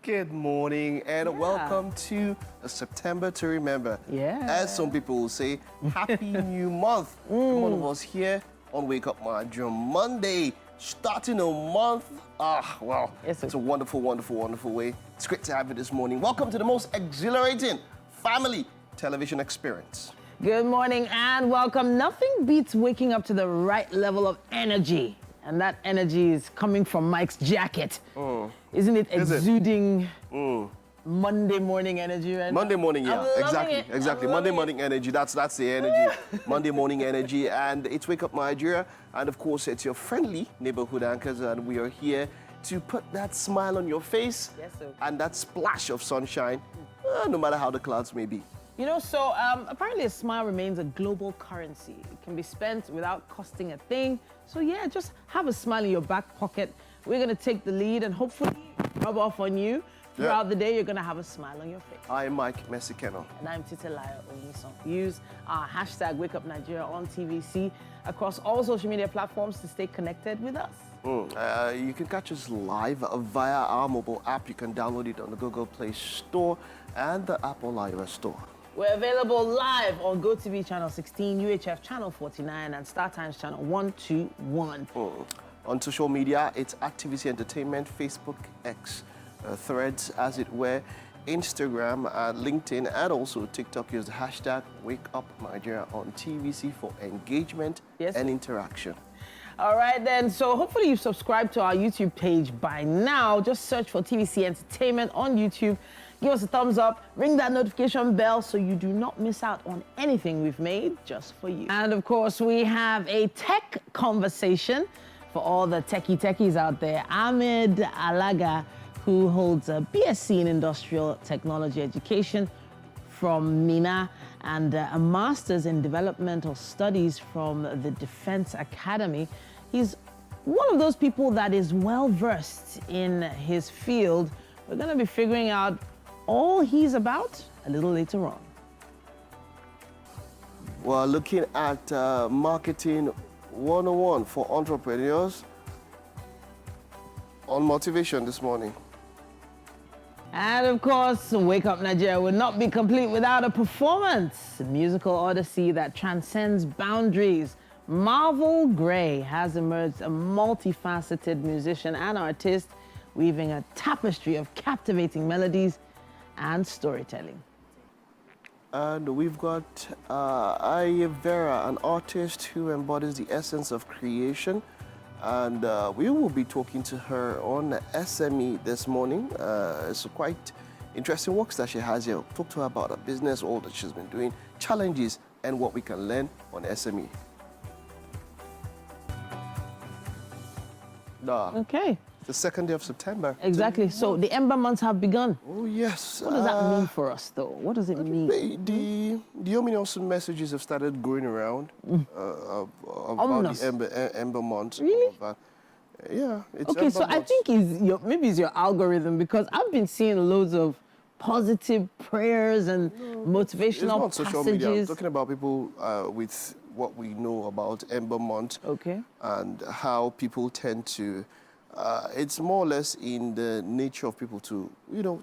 Good morning and welcome to September to Remember. As some people will say, Happy New Month. One of us here on Wake Up Nigeria on Monday, starting a month. It's a wonderful, wonderful, wonderful way. It's great to have you this morning. Welcome to the most exhilarating family television experience. Good morning and welcome. Nothing beats waking up to the right level of energy. And that energy is coming from Mike's jacket. Isn't it exuding Monday morning energy right Monday morning, now? yeah, exactly. Monday morning energy, that's the energy. Monday morning energy, and it's Wake Up Nigeria, and of course it's your friendly neighborhood anchors, and we are here to put that smile on your face and that splash of sunshine, no matter how the clouds may be. You know, so apparently a smile remains a global currency. It can be spent without costing a thing. So yeah, just have a smile in your back pocket. We're gonna take the lead and hopefully rub off on you. Throughout the day, you're gonna have a smile on your face. I'm Mike Mexicano. And I'm Titi. Use our hashtag Wakeupnigeriaontvc across all social media platforms to stay connected with us. You can catch us live via our mobile app. You can download it on the Google Play Store and the Apple iOS Store. We're available live on GOTV channel 16, UHF channel 49, and StarTimes channel 121. On social media, it's at TVC Entertainment, Facebook, X, Threads, as it were, Instagram, LinkedIn, and also TikTok. Use the hashtag Wakeupnigeriaontvc for engagement and interaction. All right, then. So hopefully you've subscribed to our YouTube page by now. Just search for TVC Entertainment on YouTube. Give us a thumbs up, ring that notification bell so you do not miss out on anything we've made just for you. And of course, we have a tech conversation for all the techies out there. Ahmed Alaga, who holds a BSc in Industrial Technology Education from Mina and a Master's in Developmental Studies from the Defense Academy. He's one of those people that is well-versed in his field. We're gonna be figuring out all he's about a little later on. We're looking at Marketing 101 for entrepreneurs on motivation this morning. And of course, Wake Up Nigeria would not be complete without a performance. A musical odyssey that transcends boundaries. Marvel Gray has emerged a multifaceted musician and artist, weaving a tapestry of captivating melodies and storytelling. And we've got Ayevera, an artist who embodies the essence of creation. And we will be talking to her on SME this morning. It's quite interesting works that she has here. Talk to her about her business, all that she's been doing, challenges, and what we can learn on SME. Okay. The 2nd day of September. Exactly. So the Ember months have begun. Oh, yes. What does that mean for us, though? What does it mean? The ominous messages have started going around about the Ember months. Really? Yeah. It's okay, so months. I think maybe it's your algorithm, because I've been seeing loads of positive prayers and motivational it's not social media. I'm talking about people with what we know about Ember month. Okay. And how people tend to. It's more or less in the nature of people to,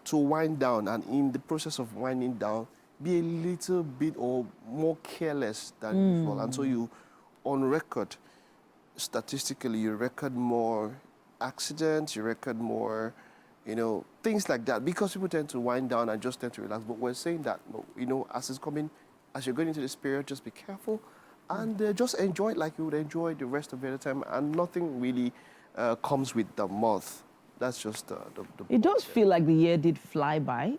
to wind down, and in the process of winding down, be a little bit or more careless than usual. And so you, on record, statistically, you record more accidents, you record more, things like that, because people tend to wind down and just tend to relax. But we're saying that, as you're going into this period, just be careful and just enjoy it like you would enjoy the rest of the time, and nothing really comes with the month. That's just the It does feel like the year did fly by,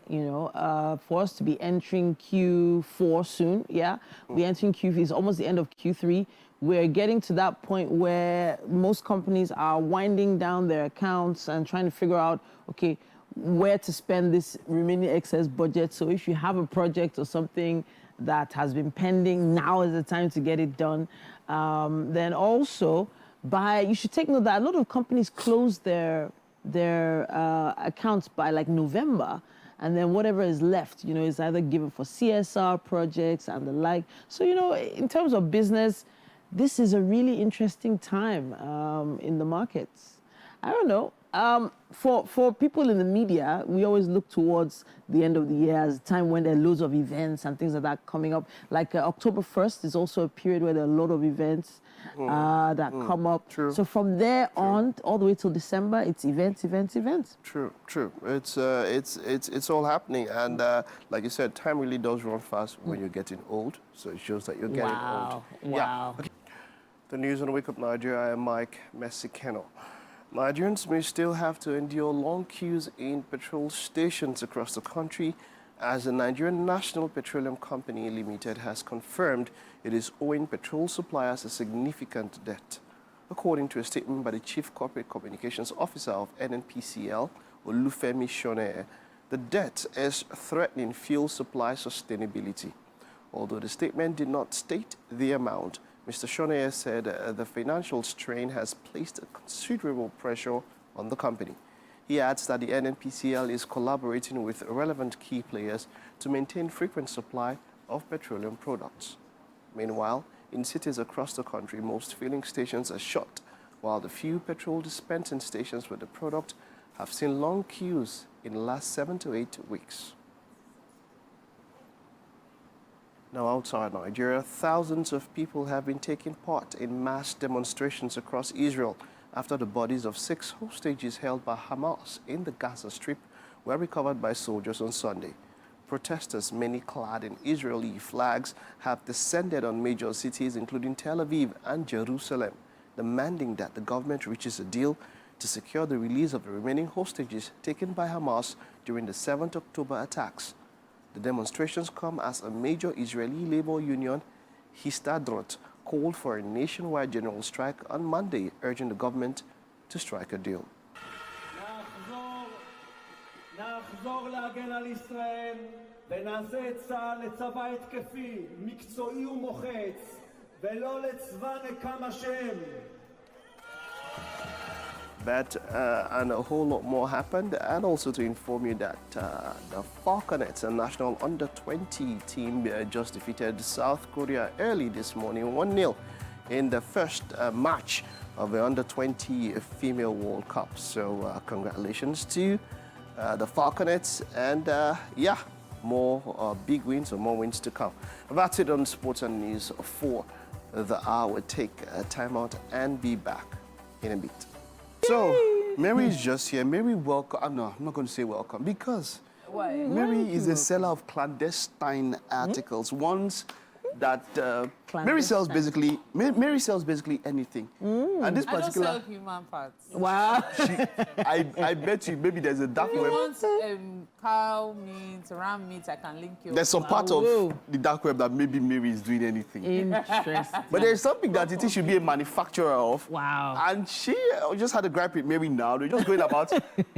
for us to be entering Q4 soon. We're entering Q3. It's almost the end of Q3. We're getting to that point where most companies are winding down their accounts and trying to figure out, okay, where to spend this remaining excess budget. So if you have a project or something that has been pending, now is the time to get it done. Then also, you should take note that a lot of companies close their accounts by like November, and then whatever is left, is either given for CSR projects and the like. So, in terms of business, this is a really interesting time in the markets. I don't know. For people in the media, we always look towards the end of the year as a time when there are loads of events and things like that coming up. Like October 1st is also a period where there are a lot of events that come up. True. So from there on, all the way till December, it's events. True. It's all happening, and like you said, time really does run fast when you're getting old. So it shows that you're getting old. Wow. Yeah. Okay. The news on Wake Up Nigeria. I am Mike Mexicano. Nigerians may still have to endure long queues in petrol stations across the country as the Nigerian National Petroleum Company Limited has confirmed it is owing petrol suppliers a significant debt. According to a statement by the Chief Corporate Communications Officer of NNPCL, Olufemi Shone, the debt is threatening fuel supply sustainability. Although the statement did not state the amount, Mr. Shone said the financial strain has placed a considerable pressure on the company. He adds that the NNPCL is collaborating with relevant key players to maintain frequent supply of petroleum products. Meanwhile, in cities across the country, most filling stations are shut, while the few petrol dispensing stations with the product have seen long queues in the last 7 to 8 weeks. Now, outside Nigeria, thousands of people have been taking part in mass demonstrations across Israel after the bodies of 6 hostages held by Hamas in the Gaza Strip were recovered by soldiers on Sunday. Protesters, many clad in Israeli flags, have descended on major cities including Tel Aviv and Jerusalem, demanding that the government reaches a deal to secure the release of the remaining hostages taken by Hamas during the 7th October attacks. The demonstrations come as a major Israeli labor union, Histadrot, called for a nationwide general strike on Monday, urging the government to strike a deal. נחזור להגן על ישראל ונעשה את צה"ל לצבא התקפי, מקצועי ומוחץ, ולא לצבא נקם השם. That and a whole lot more happened, and also to inform you that the Falconets, a national under-20 team, just defeated South Korea early this morning 1-0 in the first match of the under-20 female World Cup. So congratulations to the Falconets, and yeah, more big wins or more wins to come. That's it on Sports and News for the hour. We'll take a timeout and be back in a bit. So, Mary is just here. Mary, welcome. No, I'm not going to say welcome because Why? Mary is a seller of clandestine articles. Ones that Mary sells basically. Mary sells basically anything. And this particular, I don't sell human parts. Wow. I bet you maybe there's a dark If you web. want cow meat, ram meat, I can link you. There's some part of the dark web that maybe Mary is doing anything. Interesting. But there's something that Titi should be a manufacturer of. Wow. And she just had a gripe with Mary now. They're just going about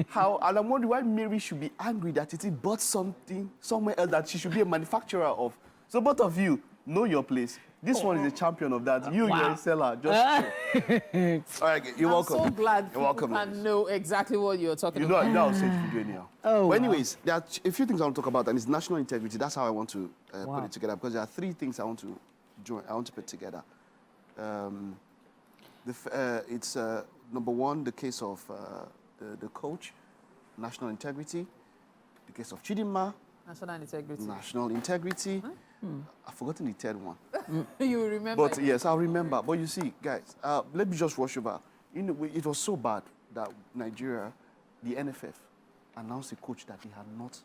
how, and I'm wondering why Mary should be angry that Titi bought something somewhere else that she should be a manufacturer of. So both of you, know your place. This one is a champion of that. You're a seller. Just all right, you're welcome. I'm so glad you're people welcome. can know exactly what you're talking You know, about. I'll say it for you anyhow. Oh, but anyways, there are a few things I want to talk about, and it's national integrity. That's how I want to put it together, because there are 3 things I want to join. I want to put together. It's number 1, the case of the coach, national integrity. The case of Chidinma, National integrity. national integrity. I've forgotten the 3rd one. You remember? But yes, I'll remember. But you see, guys, let me just rush over. It was so bad that Nigeria, the NFF, announced a coach that they had not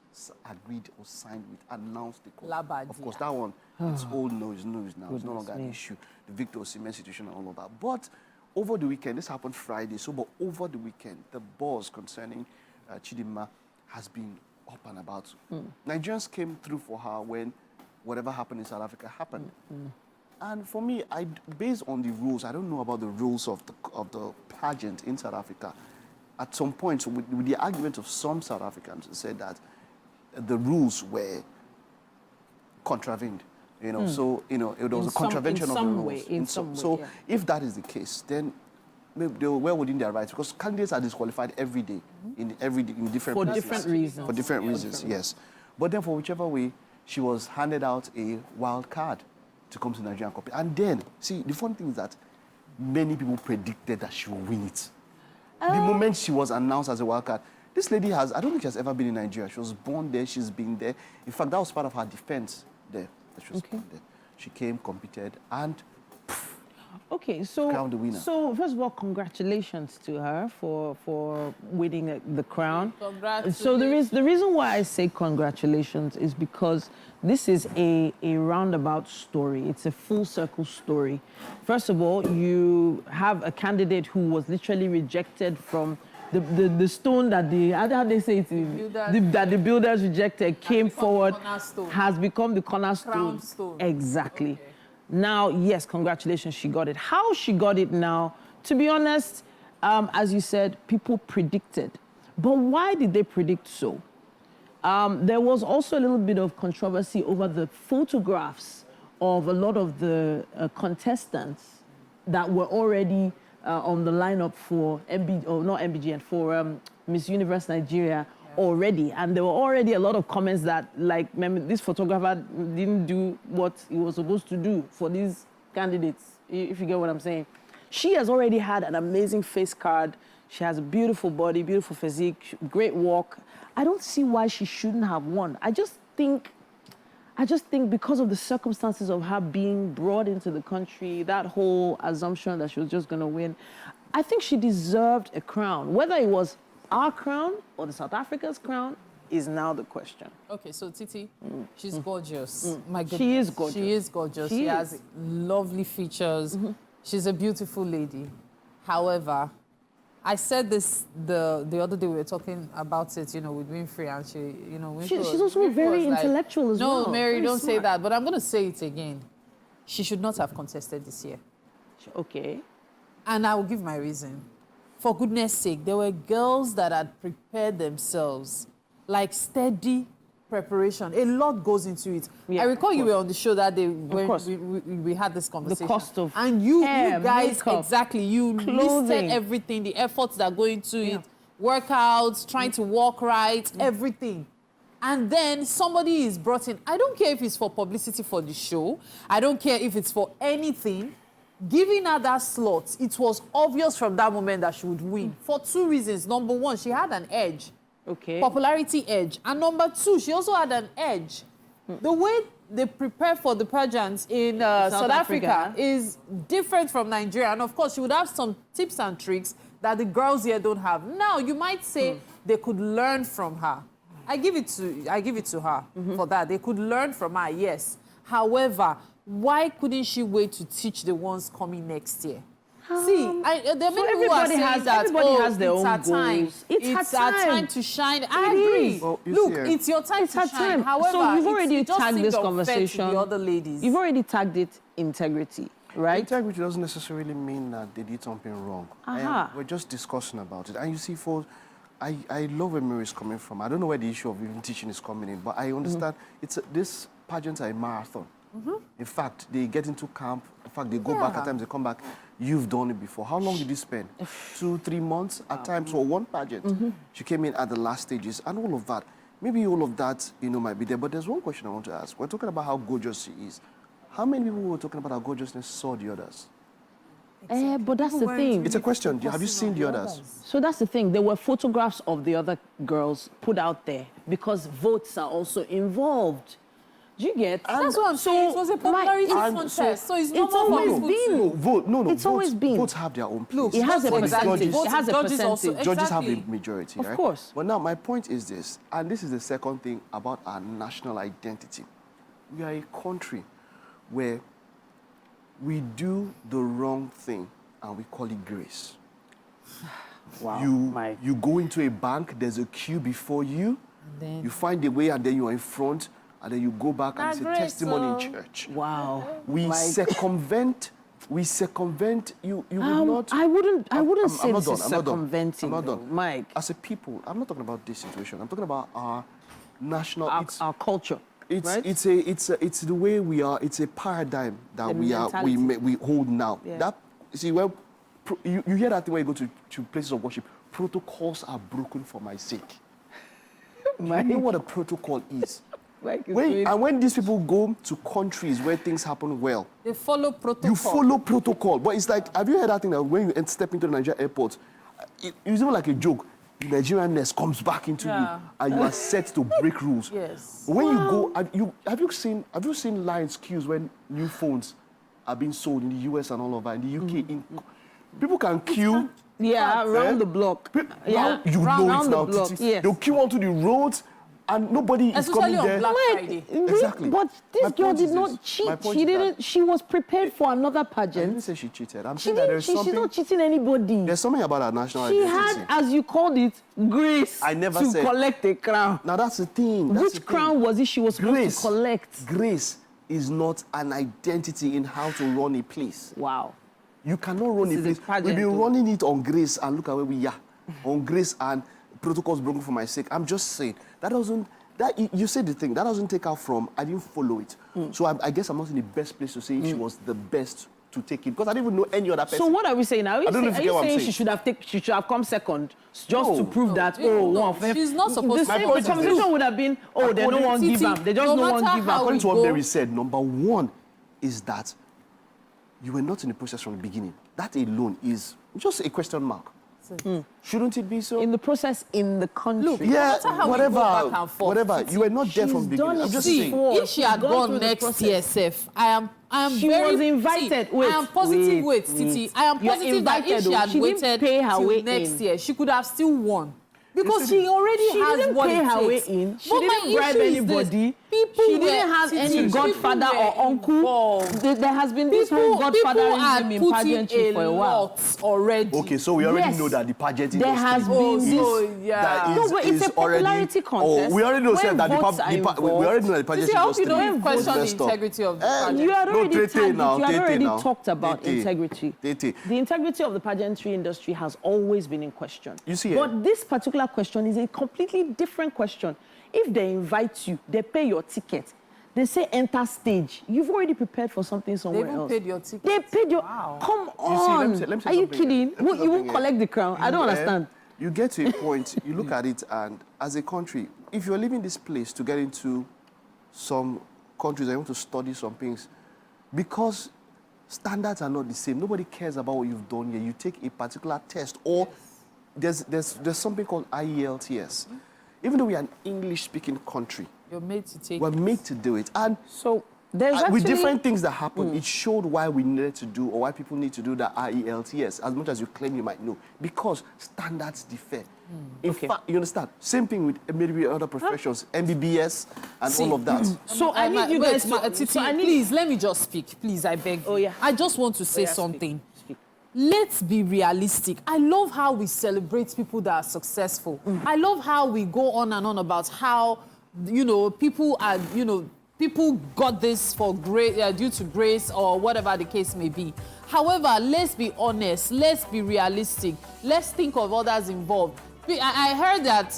agreed or signed with. Announced the coach. Labadia. Of course, that one, it's old news now. It's no longer an issue. The Victor Osimhen situation and all of that. But over the weekend, this happened Friday. So, but over the weekend, the buzz concerning Chidinma has been up and about. Nigerians came through for her when whatever happened in South Africa happened. And for me, based on the rules, I don't know about the rules of the pageant in South Africa. At some point, with the argument of some South Africans, said that the rules were contravened. So it was a contravention of the rules. So if that is the case, then maybe they were well within their rights, because candidates are disqualified every day in different For places. different reasons. For different reasons, yes. But then for whichever way, she was handed out a wild card to come to the Nigerian Cup. And then, see, the fun thing is that many people predicted that she would win it. The moment she was announced as a wildcard, this lady has, I don't think she has ever been in Nigeria. She was born there, she's been there. In fact, that was part of her defense there, that she was born there. She came, competed, and Okay, so crowned the winner. So first of all, congratulations to her for winning the crown. Congratulations. So the reason why I say congratulations is because this is a roundabout story. It's a full circle story. First of all, you have a candidate who was literally rejected from the stone that how they say it, that the builders rejected came forward, has become the cornerstone. Exactly. Okay. Now, yes, congratulations, she got it. How she got it now, to be honest, as you said, people predicted. But why did they predict so? There was also a little bit of controversy over the photographs of a lot of the contestants that were already on the lineup for for Miss Universe Nigeria already. And there were already a lot of comments that, like, this photographer didn't do what he was supposed to do for these candidates, if you get what I'm saying. She has already had an amazing face card. She has a beautiful body, beautiful physique, great walk. I don't see why she shouldn't have won. I just think because of the circumstances of her being brought into the country, that whole assumption that she was just going to win, I think she deserved a crown. Whether it was our crown or the South Africa's crown is now the question. Okay, so Titi, she's gorgeous. My goodness. She is gorgeous. She is gorgeous. She has lovely features. She's a beautiful lady. However, I said this the other day, we were talking about it, with Winfrey, and she, Winfrey she's also very intellectual as well. No, Mary, very don't smart. say that, but I'm going to say it again. She should not have contested this year. Okay. And I will give my reason. For goodness sake, there were girls that had prepared themselves, like steady preparation. A lot goes into it. Yeah, I recall you were on the show that day when we had this conversation. The cost of and you hair, guys, makeup, exactly, you listed everything, the efforts that go into it, workouts, trying to walk right, everything. And then somebody is brought in. I don't care if it's for publicity for the show. I don't care if it's for anything. Giving her that slot, it was obvious from that moment that she would win for two reasons. Number one, she had an edge. Okay. Popularity edge. And number two, she also had an edge. The way they prepare for the pageants in South Africa is different from Nigeria. And of course, she would have some tips and tricks that the girls here don't have. Now, you might say they could learn from her. I give it to her for that. They could learn from her, yes. However, why couldn't she wait to teach the ones coming next year? See, there are many who are saying that, everybody has their own time. goals. It's our time to shine. I agree. Well, look, it's your time to shine. However, so you've already tagged this conversation to the other ladies. You've already tagged it integrity, right? Integrity doesn't necessarily mean that they did something wrong. We're just discussing about it. And you see, I love where Mary is coming from. I don't know where the issue of even teaching is coming in, but I understand this pageants are a marathon. In fact, they get into camp. In fact, they go back at times, they come back. You've done it before. How long did you spend? 2-3 months at times for one pageant. She came in at the last stages and all of that. Maybe all of that, might be there. But there's one question I want to ask. We're talking about how gorgeous she is. How many people who were talking about her gorgeousness saw the others? But that's the thing. It's a question. Have you seen the others? So that's the thing. There were photographs of the other girls put out there because votes are also involved. Do you get? That's what I'm saying. It was a popularity contest, so it's not always been. It's always been. Votes have their own place. Look, it has a percentage. It has a percentage. Judges have the majority, right? Of course. But now my point is this, and this is the second thing about our national identity. We are a country where we do the wrong thing and we call it grace. Wow. You go into a bank, there's a queue before you, you find a way and then you are in front, and then you go back and it's a testimony in church. Wow. We circumvent, you will not... I wouldn't say this is circumventing, I'm not done. Mike. As a people, I'm not talking about this situation. I'm talking about our national... Our culture, right? It's the way we are, it's a paradigm that we hold now. Yeah. Well, you hear that thing when you go to places of worship, protocols are broken for my sake. You know what a protocol is? When these people go to countries where things happen well, they follow protocol. You follow protocol. But it's like, have you heard that thing that when you step into the Nigeria airport, it's even like a joke. The Nigerianness comes back into you, and you are set to break rules. Yes. When you go, have you seen lines queues when new phones are being sold in the US and all over in the UK? People can queue. Yeah, around the block. Now you know it now, Titi. Yes. They'll queue onto the roads, and nobody is coming Especially on there. Black Friday. Exactly. But My this girl point did is not this. cheat. My point She is that- didn't. She was prepared for another I didn't pageant. say she cheated. I'm She saying that didn't. there's She's something. not cheating anybody. There's something about our national She identity. had, as you called it, grace I never to said- collect a crown. Now that's the thing. That's the Which thing. crown was it she was supposed to collect? Grace is not an identity in how to run a place. Wow. You cannot run This a is a place. pageant, We've been though. running it on grace and look at where we are. On grace and protocols broken for my sake. I'm just saying that doesn't. You said the thing that doesn't take out from. I didn't follow it, so I guess I'm not in the best place to say she was the best to take it because I didn't even know any other person. So what are we saying now? Are you don't know if you saying, get what I'm she saying. she should have come second just No. to prove that She's not supposed to. The point is conversation this. would have been, they don't want to give Titi, them. They just no don't want to matter give how them. According to we what go- Mary said, number one is that you were not in the process from the beginning. That alone is just a question mark. Shouldn't it be so? In the process, in the country. Look, yeah, matter how we go back whatever, and forth, whatever. Titi, You were not there from the she's done beginning. I'm it just See, saying. before. if she had She's gone through gone the next process. year, I am She very was invited. See, Wait, I am positive. wait, Titi. I am You're positive that if invited, she though. had She didn't waited pay her till way next in. year, she could have still won. Because she already She has didn't what pay it her way takes. in. She But my didn't bribe issue is anybody. this. People She were- didn't have Titi, any people godfather were or uncle. involved. There has been this whole People godfatherism are in putting pageantry for a while. lot already. Okay, so we already Yes. know that the pageant There industry has is- been is- this- yeah. that No, is- but it's is a popularity already, contest. Oh, we already know When that votes are we already know that the pageant Titi, I hope you industry don't question the messed up. integrity of the pageant. You had No, already, Tete tagged now, it. You had Tete already now. talked about Tete. integrity. Tete. The integrity of the pageantry industry has always been in question. You see, But this particular question is a completely different question. If they invite you, they pay your ticket. They say enter stage. You've already prepared for something They somewhere even else. paid your ticket. They paid your. Wow. Come You see, on. let me say Are you something kidding? here. Let me say You won't something collect here. the crown. I don't understand. You get to a point, you look at it, and as a country, if you're leaving this place to get into some countries and you want to study some things, because standards are not the same, nobody cares about what you've done here. You take a particular test, or there's something called IELTS. Even though we are an English-speaking country, You're made to take we're made to do it. And So there's actually... with different things that happen, it showed why we needed to do, or why people need to do the IELTS, as much as you claim you might know, because standards differ. In fact, you understand? Same thing with maybe other professions, MBBS and See, all of that. So I need you wait, guys to... Titi, So I need... please, let me just speak. Please, I beg you. Oh, yeah. I just want to say yeah, speak. something. Speak. Let's be realistic. I love how we celebrate people that are successful. I love how we go on and on about how, people are, people got this for due to grace or whatever the case may be. However, let's be honest. Let's be realistic. Let's think of others involved. I heard that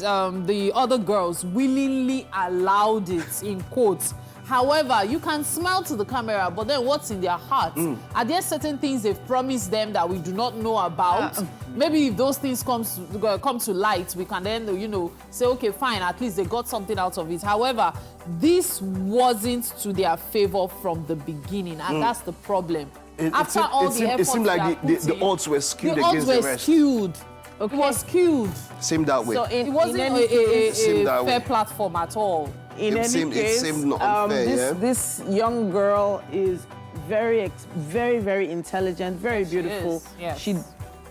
the other girls willingly allowed it, in quotes. However, you can smile to the camera, but then what's in their hearts? Are there certain things they've promised them that we do not know about? Maybe if those things come to light, we can then, say, okay, fine, at least they got something out of it. However, this wasn't to their favor from the beginning, and that's the problem. It seemed like the odds were skewed against the rest. Skewed. Okay. It was skewed. Seemed that way. So It wasn't in any a Seemed that fair way. platform at all. In It any seemed- it case, seemed not unfair, yeah? this young girl is very, very intelligent, very beautiful. is, yes. She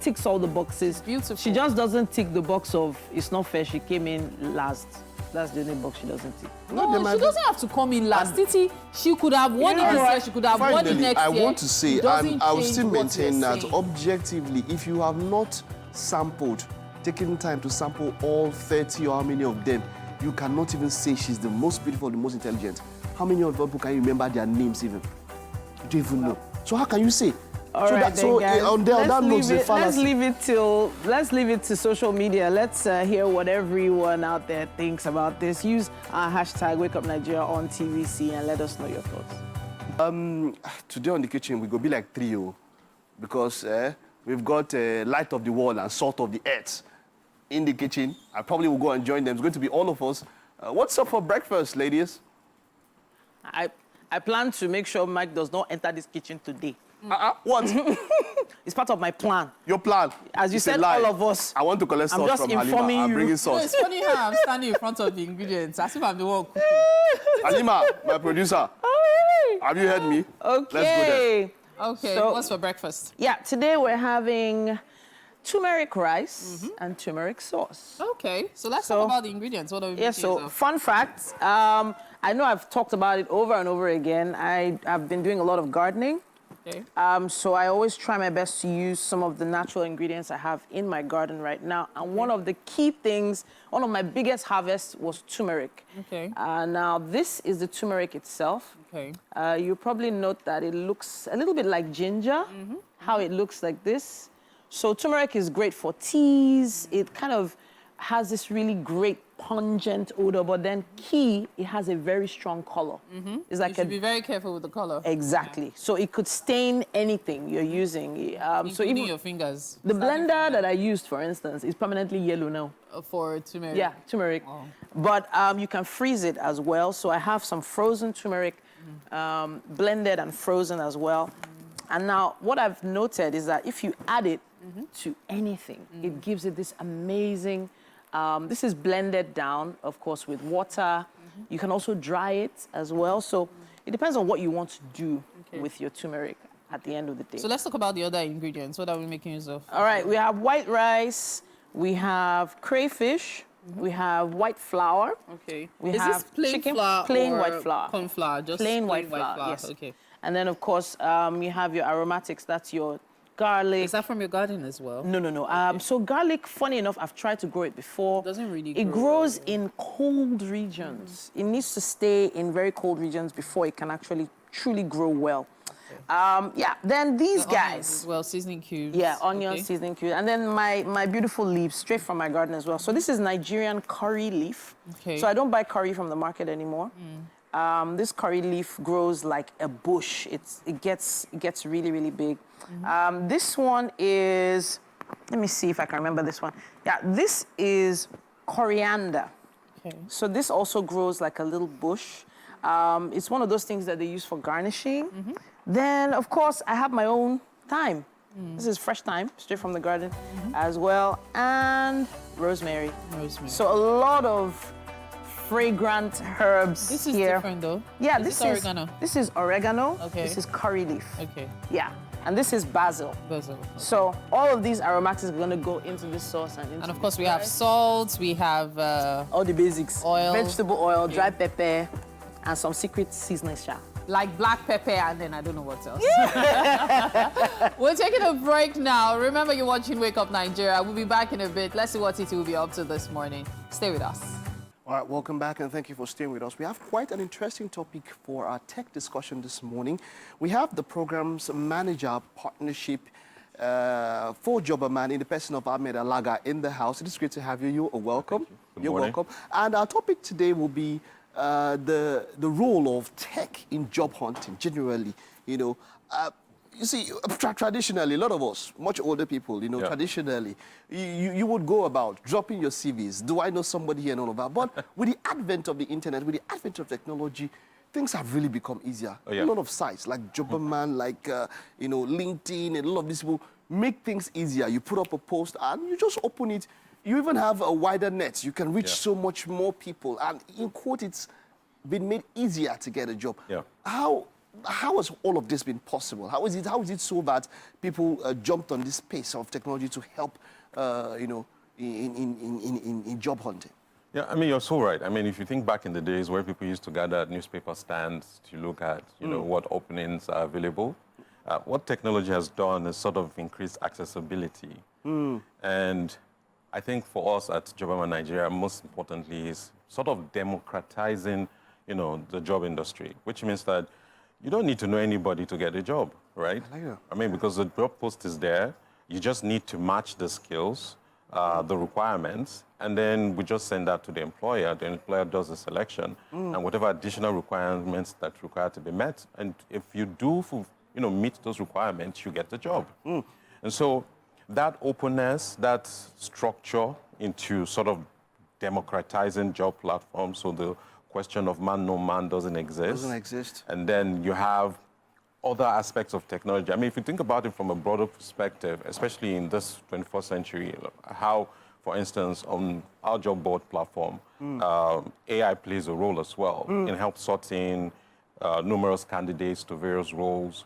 ticks all the boxes. Beautiful. She just doesn't tick the box of it's not fair. She came in last. That's the only box she doesn't tick. No, there might she be- doesn't have to come in last. Titi, she could have won it this year. She could have won it Finally, next I year. want to say, It doesn't and I will change still what we're maintain that saying. objectively, if you have not sampled, taken time to sample all 30 or how many of them, you cannot even say she's the most beautiful, the most intelligent. How many of them can you remember their names even? You don't even know. So how can you say? All right, then, guys. On that note, the let's fallacy. leave it to social media. Let's hear what everyone out there thinks about this. Use our hashtag #WakeupNigeriaontvc and let us know your thoughts. Today on the kitchen, we go be like trio because we've got light of the wall and salt of the earth in the kitchen. I probably will go and join them. It's going to be all of us. What's up for breakfast, ladies? I plan to make sure Mike does not enter this kitchen today. What? It's part of my plan. Your plan. As you It's a said, lie. all of us. I want to collect I'm sauce just from Halima. informing I'm you. bringing No, sauce. it's funny how I'm standing in front of the ingredients as if I'm the one cooking. Halima, my producer. Have you heard me? Okay. Let's go there. Okay, So- what's for breakfast? Yeah, today we're having turmeric rice and turmeric sauce. Okay, so let's So- talk about the ingredients. What are we Yeah, making so use of? fun fact, I know I've talked about it over and over again. I've been doing a lot of gardening. Okay. So I always try my best to use some of the natural ingredients I have in my garden right now. And one of the key things, one of my biggest harvests was turmeric. Okay. Now this is the turmeric itself. Okay. You probably note that it looks a little bit like ginger, how it looks like this. So turmeric is great for teas. It kind of has this really great pungent odor, but then it has a very strong color. It's You like should be very careful with the color. exactly. So it could stain anything you're using. So Including even your fingers. the Starting blender that I used, for instance, is permanently yellow now. for turmeric. Yeah, turmeric. Wow. But you can freeze it as well. So I have some frozen turmeric, blended and frozen as well. And now what I've noted is that if you add it to anything, it gives it this amazing, this is blended down, of course, with water. You can also dry it as well. So it depends on what you want to do with your turmeric at the end of the day. So let's talk about the other ingredients. What are we making use of? All right, we have white rice, we have crayfish, we have white flour. Okay. We Is have this plain chicken, flour plain or white flour. corn flour? Just Plain white flour, yes. Okay. And then, of course, you have your aromatics. That's your garlic. Is that from your garden as well? No. So garlic, funny enough, I've tried to grow it before. Doesn't really It grow grows in cold regions. It needs to stay in very cold regions before it can actually truly grow well. Yeah, then these The onions guys. as well, seasoning cubes. Yeah, onion, Okay. seasoning cube. And then my beautiful leaves, straight from my garden as well. So this is Nigerian curry leaf. Okay. So I don't buy curry from the market anymore. This curry leaf grows like a bush. It gets really, really big. This one is, let me see if I can remember this one. Yeah, this is coriander. Okay. So this also grows like a little bush. It's one of those things that they use for garnishing. Then, of course, I have my own thyme. This is fresh thyme, straight from the garden as well. And rosemary. Rosemary. So a lot of fragrant herbs This is here. different though. Yeah, Is this this is oregano? This is oregano. Okay. This is curry leaf. Okay. Yeah, and this is basil. Basil. So all of these aromatics are going to go into this sauce and into And of course we have salt, we have all the basics. Oil. Vegetable oil, dry pepper, and some secret seasoning shop. like black pepper, and then I don't know what else. We're taking a break now. Remember, you're watching Wake Up Nigeria. We'll be back in a bit. Let's see what Titi will be up to this morning. Stay with us. All right, welcome back and thank you for staying with us. We have quite an interesting topic for our tech discussion this morning. We have the program's manager partnership for Jobberman in the person of Ahmed Alaga in the house. It is great to have you. You're welcome. You're welcome. And our topic today will be the role of tech in job hunting generally. You know, you see, traditionally, a lot of us, much older people, you know, traditionally, you would go about dropping your CVs. Do I know somebody here and all of that? But with the advent of the internet, with the advent of technology, things have really become easier. A lot of sites like Jobberman, like, you know, LinkedIn, and a lot of these people make things easier. You put up a post and you just open it. You even have a wider net. You can reach so much more people. And in quote, it's been made easier to get a job. How has all of this been possible? How is it so that people jumped on this space of technology to help, you know, in job hunting? Yeah, I mean, you're so right. I mean, if you think back in the days where people used to gather at newspaper stands to look at, you know, what openings are available, what technology has done is sort of increased accessibility. And I think for us at Jobberman Nigeria, most importantly, is sort of democratizing, you know, the job industry, which means that you don't need to know anybody to get a job, right? I mean, because the job post is there, you just need to match the skills, the requirements, and then we just send that to the employer. The employer does the selection, and whatever additional requirements that require to be met. And if you do, you know, meet those requirements, you get the job. And so that openness, that structure into sort of democratizing job platforms, so the question of man, no man doesn't exist. Doesn't exist. And then you have other aspects of technology. I mean, if you think about it from a broader perspective, especially in this 21st century, how, for instance, on our job board platform, AI plays a role as well in help sorting numerous candidates to various roles.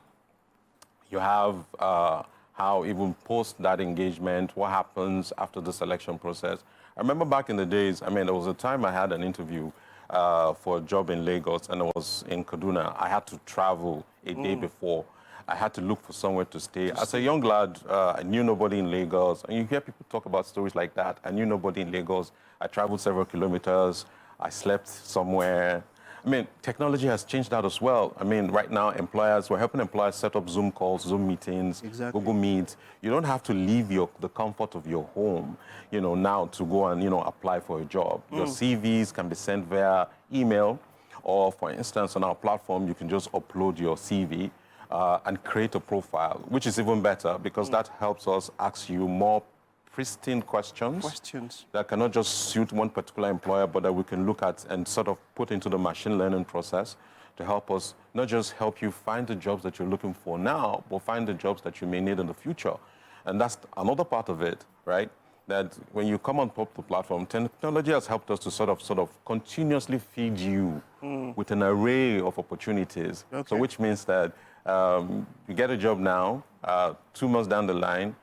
You have how even post that engagement, what happens after the selection process. I remember back in the days, I mean, there was a time I had an interview for a job in Lagos, and I was in Kaduna. I had to travel a day before. I had to look for somewhere to stay. As a young lad, I knew nobody in Lagos. And you hear people talk about stories like that. I knew nobody in Lagos. I traveled several kilometers. I slept somewhere. I mean, technology has changed that as well. I mean, right now, we're helping employers set up Zoom calls, Zoom meetings, Google Meets. You don't have to leave the comfort of your home, now to go and, apply for a job. Your CVs can be sent via email, or for instance, on our platform, you can just upload your CV and create a profile, which is even better because that helps us ask you more pristine questions that cannot just suit one particular employer, but that we can look at and sort of put into the machine learning process to help us not just help you find the jobs that you're looking for now, but find the jobs that you may need in the future. And that's another part of it, right? That when you come on top of the platform, technology has helped us to sort of continuously feed you with an array of opportunities. Okay. So which means that you get a job now, 2 months down the line,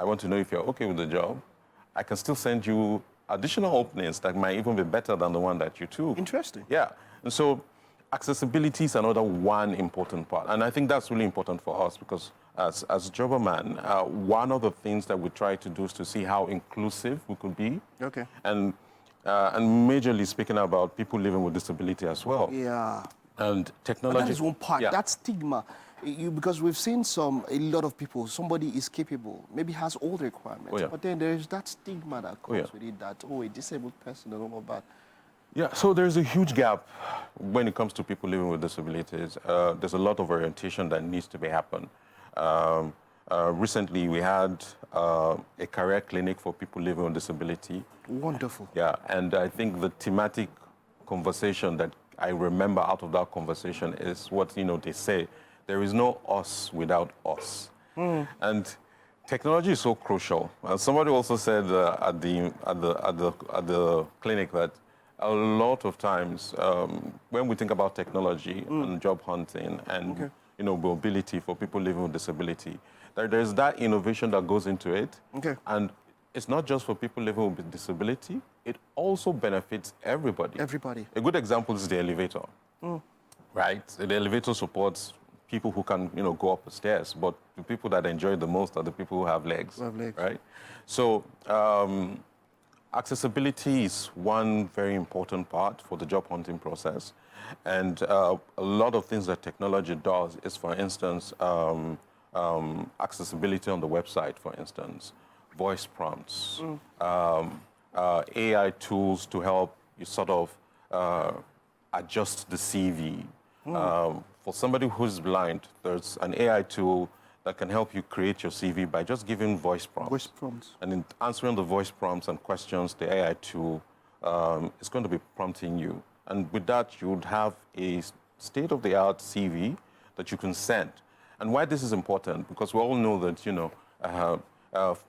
I want to know if you're okay with the job. I can still send you additional openings that might even be better than the one that you took. Interesting. Yeah. And so accessibility is another one important part. And I think that's really important for us because as Jobberman, one of the things that we try to do is to see how inclusive we could be. Okay. And majorly speaking about people living with disability as well. Yeah. And technology. But that is one part. Yeah. That stigma. Because we've seen a lot of people, somebody is capable, maybe has all the requirements, but then there is that stigma that comes with it, that, a disabled person and all of that. Yeah, so there's a huge gap when it comes to people living with disabilities. There's a lot of orientation that needs to be happen. Recently, we had a career clinic for people living with disability. Wonderful. Yeah, and I think the thematic conversation that I remember out of that conversation is what, they say, there is no us without us. And technology is so crucial. Somebody also said at the clinic that a lot of times when we think about technology and job hunting and mobility for people living with disability, there's that innovation that goes into it. Okay. And it's not just for people living with disability, it also benefits everybody. Everybody. A good example is the elevator. Right? The elevator supports people who can, go up the stairs, but the people that enjoy it the most are the people who have legs. Right? So accessibility is one very important part for the job hunting process. And a lot of things that technology does is, for instance, accessibility on the website, for instance, voice prompts, AI tools to help you sort of adjust the CV. For somebody who's blind, there's an AI tool that can help you create your CV by just giving voice prompts. Voice prompts. And in answering the voice prompts and questions, the AI tool is going to be prompting you. And with that, you would have a state-of-the-art CV that you can send. And why this is important, because we all know that,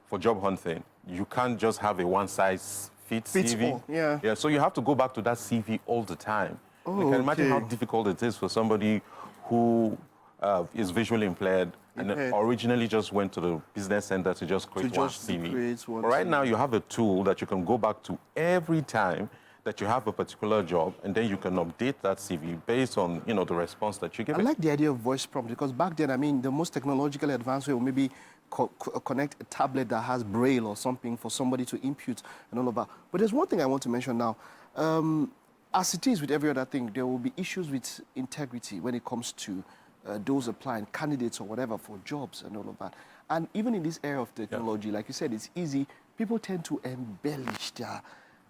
for job hunting, you can't just have a one-size-fits CV. All. Yeah. So you have to go back to that CV all the time. You can imagine how difficult it is for somebody who is visually impaired and originally just went to the business center to just create one CV. But right now, you have a tool that you can go back to every time that you have a particular job, and then you can update that CV based on, the response that you give. I like the idea of voice prompt because back then, the most technological advanced way would maybe connect a tablet that has braille or something for somebody to input and all of that. But there's one thing I want to mention now. As it is with every other thing, there will be issues with integrity when it comes to those applying, candidates or whatever for jobs and all of that. And even in this era of technology, like you said, it's easy. People tend to embellish their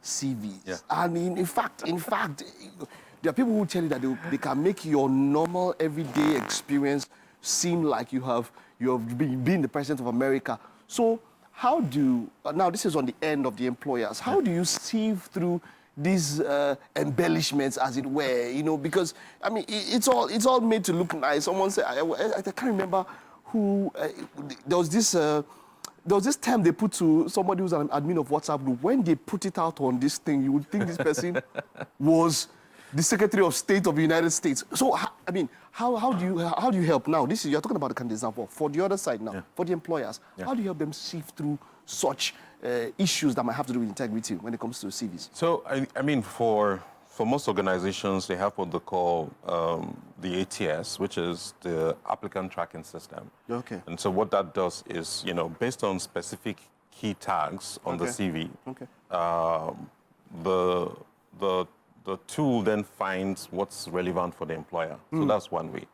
CVs. Yeah. And in fact, there are people who tell you that they can make your normal everyday experience seem like you have been the president of America. So how now this is on the end of the employers, how do you sieve through these embellishments, as it were, you know, because I mean, it's all made to look nice. Someone said, I can't remember who. There was this term they put to somebody who's an admin of WhatsApp group. When they put it out on this thing, you would think this person was the Secretary of State of the United States. So, I mean, how do you help now? You're talking about the kind of example. For the other side now, for the employers, how do you help them sift through such issues that might have to do with integrity when it comes to CVs? So, I mean, for most organizations, they have what they call the ATS, which is the applicant tracking system. Okay. And so what that does is, you know, based on specific key tags on the CV, the tool then finds what's relevant for the employer. So that's one way.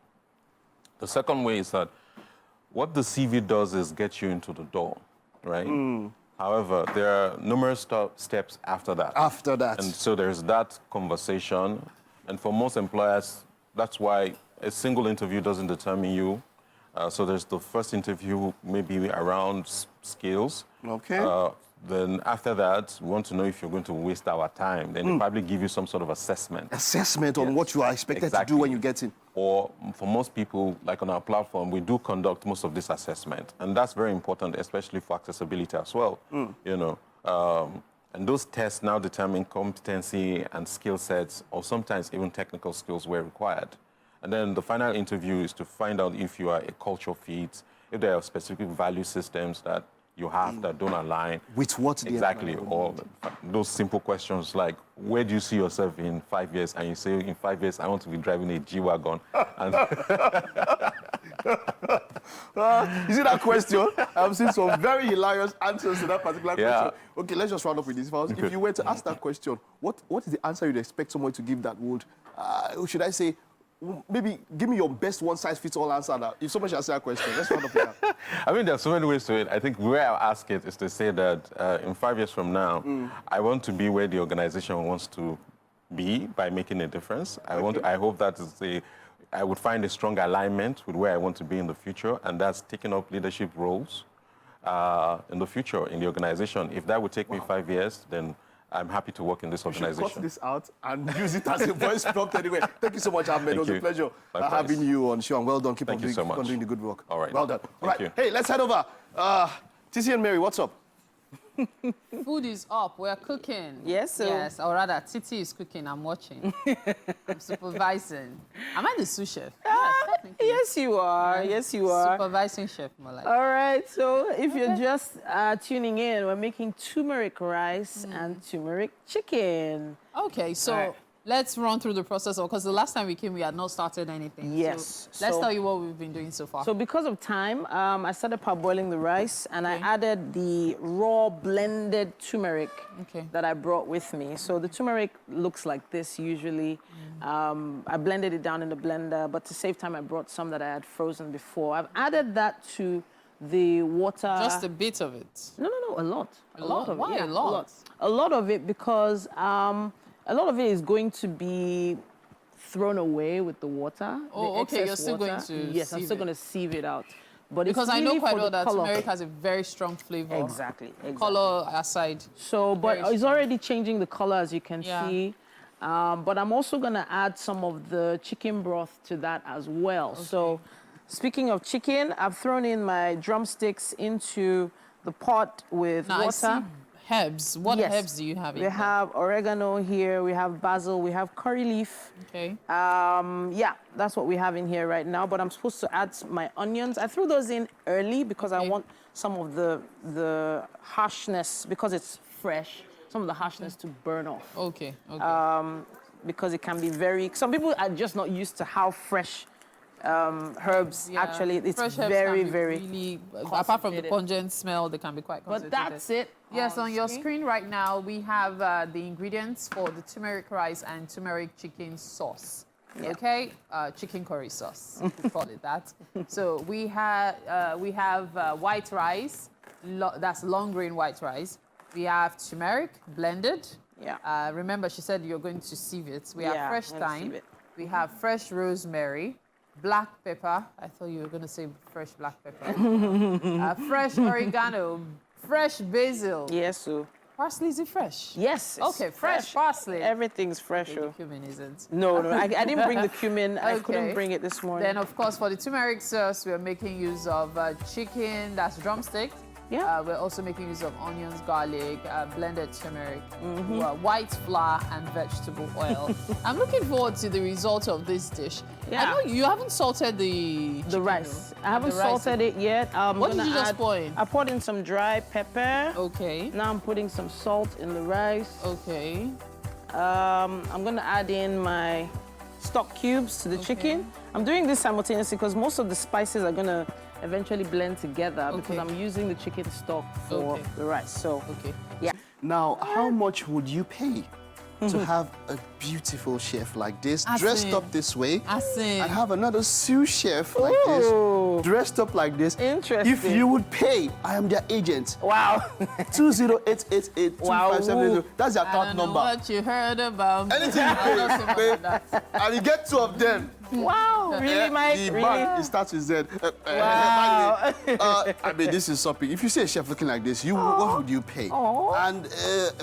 The second way is that what the CV does is get you into the door, right? However, there are numerous steps after that. After that. And so there's that conversation. And for most employers, that's why a single interview doesn't determine you. So there's the first interview, maybe around skills. Okay. Then after that, we want to know if you're going to waste our time. Then they probably give you some sort of assessment. Assessment on what you are expected to do when you get in. Or for most people, like on our platform, we do conduct most of this assessment. And that's very important, especially for accessibility as well. You know, and those tests now determine competency and skill sets, or sometimes even technical skills where required. And then the final interview is to find out if you are a cultural fit, if there are specific value systems that you have that don't align. With what? Exactly. Or those simple questions like, where do you see yourself in 5 years? And you say, in 5 years, I want to be driving a G-Wagon. And you see that question? I've seen some very hilarious answers to that particular question. Okay, let's just round up with this. If you were to ask that question, what is the answer you'd expect someone to give that would, should I say, maybe give me your best one-size-fits-all answer. That if someone should answer that question, let's round up with that. I mean, there's so many ways to it. I think where I'll ask it is to say that in 5 years from now, I want to be where the organization wants to be by making a difference. I hope that I would find a strong alignment with where I want to be in the future, and that's taking up leadership roles in the future in the organization. If that would take me 5 years, then I'm happy to work in this organization. You should cut this out and use it as a voice prompt anyway. Thank you so much, Ahmed. It was a pleasure having you on show. And well done. Keep on doing the good work. All right. Well done. All right. You. Hey, let's head over. Titi and Mary, what's up? Food is up. We're cooking. Yes, sir. Yes, or rather, Titi is cooking. I'm watching. I'm supervising. Am I the sous chef? Yes, technically. Yes, you are. Yes, you are. Supervising chef, more like. All right. So if you're just tuning in, we're making turmeric rice and turmeric chicken. Okay, so let's run through the process, because the last time we came, we had not started anything. Yes. So let's tell you what we've been doing so far. So because of time, I started parboiling the rice, and I added the raw blended turmeric that I brought with me. So the turmeric looks like this usually. I blended it down in the blender, but to save time, I brought some that I had frozen before. I've added that to the water. Just a bit of it? No, a lot. A lot of it. Why a lot? A lot of it because a lot of it is going to be thrown away with the water. Oh, okay, you're still going to Yes, I'm still going to sieve it out. But because it's I know really quite well that color. turmeric has a very strong flavor. Exactly. Color aside. So, but it's already changing the color, as you can see. But I'm also going to add some of the chicken broth to that as well. Okay. So, speaking of chicken, I've thrown in my drumsticks into the pot with water. I see herbs. What herbs do you have in there? We have oregano here, we have basil, we have curry leaf. Okay. Yeah, that's what we have in here right now, but I'm supposed to add my onions. I threw those in early because I want some of the harshness, because it's fresh, some of the harshness to burn off. Okay. Because it can be some people are just not used to how fresh herbs actually. It's very really apart from the pungent smell, they can be quite concentrated. But that's it. Yes, on your screen right now we have the ingredients for the turmeric rice and turmeric chicken sauce. Okay, chicken curry sauce, we call it that. So we have white rice, that's long grain white rice. We have turmeric blended. Yeah. Remember, she said you're going to sieve it. We have fresh thyme. We have fresh rosemary. Black pepper. I thought you were going to say fresh black pepper. Fresh oregano, fresh basil. Yes, sir. Parsley, is it fresh? Yes. It's Okay, fresh parsley. Everything's fresh. Okay, the cumin isn't. No, I didn't bring the cumin. I Okay. couldn't bring it this morning. Then, of course, for the turmeric sauce, we're making use of chicken, that's drumstick. Yeah. We're also making use of onions, garlic, blended turmeric, white flour, and vegetable oil. I'm looking forward to the result of this dish. Yeah. I know you haven't salted the chicken, rice. though. I haven't The rice. salted it yet. What did you just pour in? I poured in some dry pepper. Okay. Now I'm putting some salt in the rice. Okay. I'm gonna add in my stock cubes to the chicken. I'm doing this simultaneously because most of the spices are gonna eventually blend together because I'm using the chicken stock for the rice. So, yeah. Now, how much would you pay to have a beautiful chef like this, As dressed in- up this way, As in- and have another sous chef like this, dressed up like this? Interesting. If you would pay, I am their agent. Wow. 208882570. That's their I account don't know number. what you heard about me. Anything you I'll not say more pay, than that. and you get two of them. Wow. Really, Mike? The Really? bag, it starts with Z. Wow. I mean, this is something. If you see a chef looking like this, what would you pay? And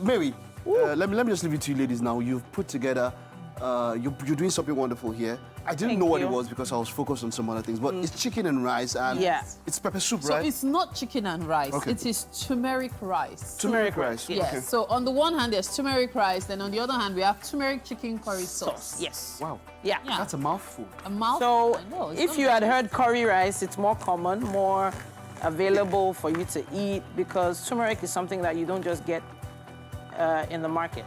Mary, let me just leave it to you ladies now. You've put together, you're doing something wonderful here. I didn't know what it was because I was focused on some other things, but it's chicken and rice and it's pepper soup, So right? it's not chicken and rice. Okay. It is turmeric rice. Turmeric rice. Yes. Okay. So on the one hand, there's turmeric rice. Then on the other hand, we have turmeric chicken curry sauce. Yes. Wow. Yeah. Yeah. That's a mouthful. A mouth. So, I know, it's if not you had much. heard curry rice, it's more common, more available for you to eat because turmeric is something that you don't just get in the market.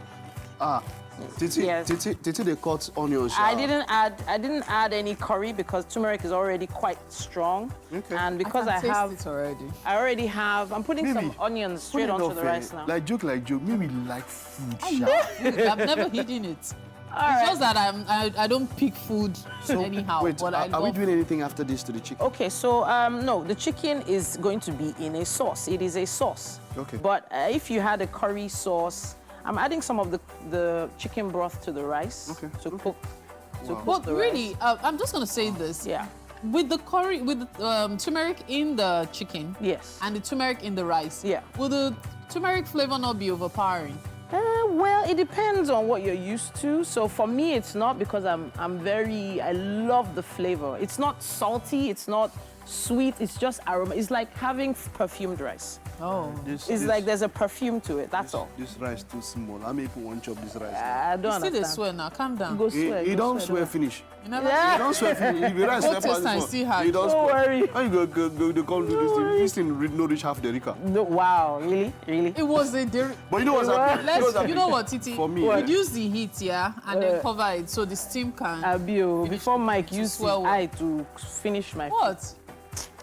Titi, Yes. Titi, they cut onions. I didn't add any curry because turmeric is already quite strong, and because I, can have, taste it already. I already have. I'm putting some Maybe. onions straight onto the rice now. Like joke, maybe like food. I've never hidden it. It's just that I don't pick food anyhow. Wait, but I are we love doing anything after this to the chicken? Okay, so no, the chicken is going to be in a sauce. It is a sauce. Okay. But if you had a curry sauce, I'm adding some of the chicken broth to the rice to cook. To cook But the really, rice. I'm just gonna say this. Yeah. With the curry, with the turmeric in the chicken, Yes. and the turmeric in the rice, Yeah. will the turmeric flavor not be overpowering? Well, it depends on what you're used to. So for me, it's not because I love the flavor. It's not salty, it's not sweet, it's just aroma. It's like having perfumed rice. Oh. It's like there's a perfume to it, that's all. This rice too small. How many people want to chop this rice? I don't You see understand. the swear now, calm down. Go swear. You go don't swear don't. finish. You never Yeah. You don't swear finish. If you rice Go step taste out this and one, see how you it don't Don't swear. worry. How you go come do this thing? This thing no reach half the rica. No, wow, really? Really? It was a But you know what's happening? You know what, Titi? For me, Reduce the heat, yeah, and then cover it so the steam can. Abio, before Mike to used his swell well. eye to finish my What?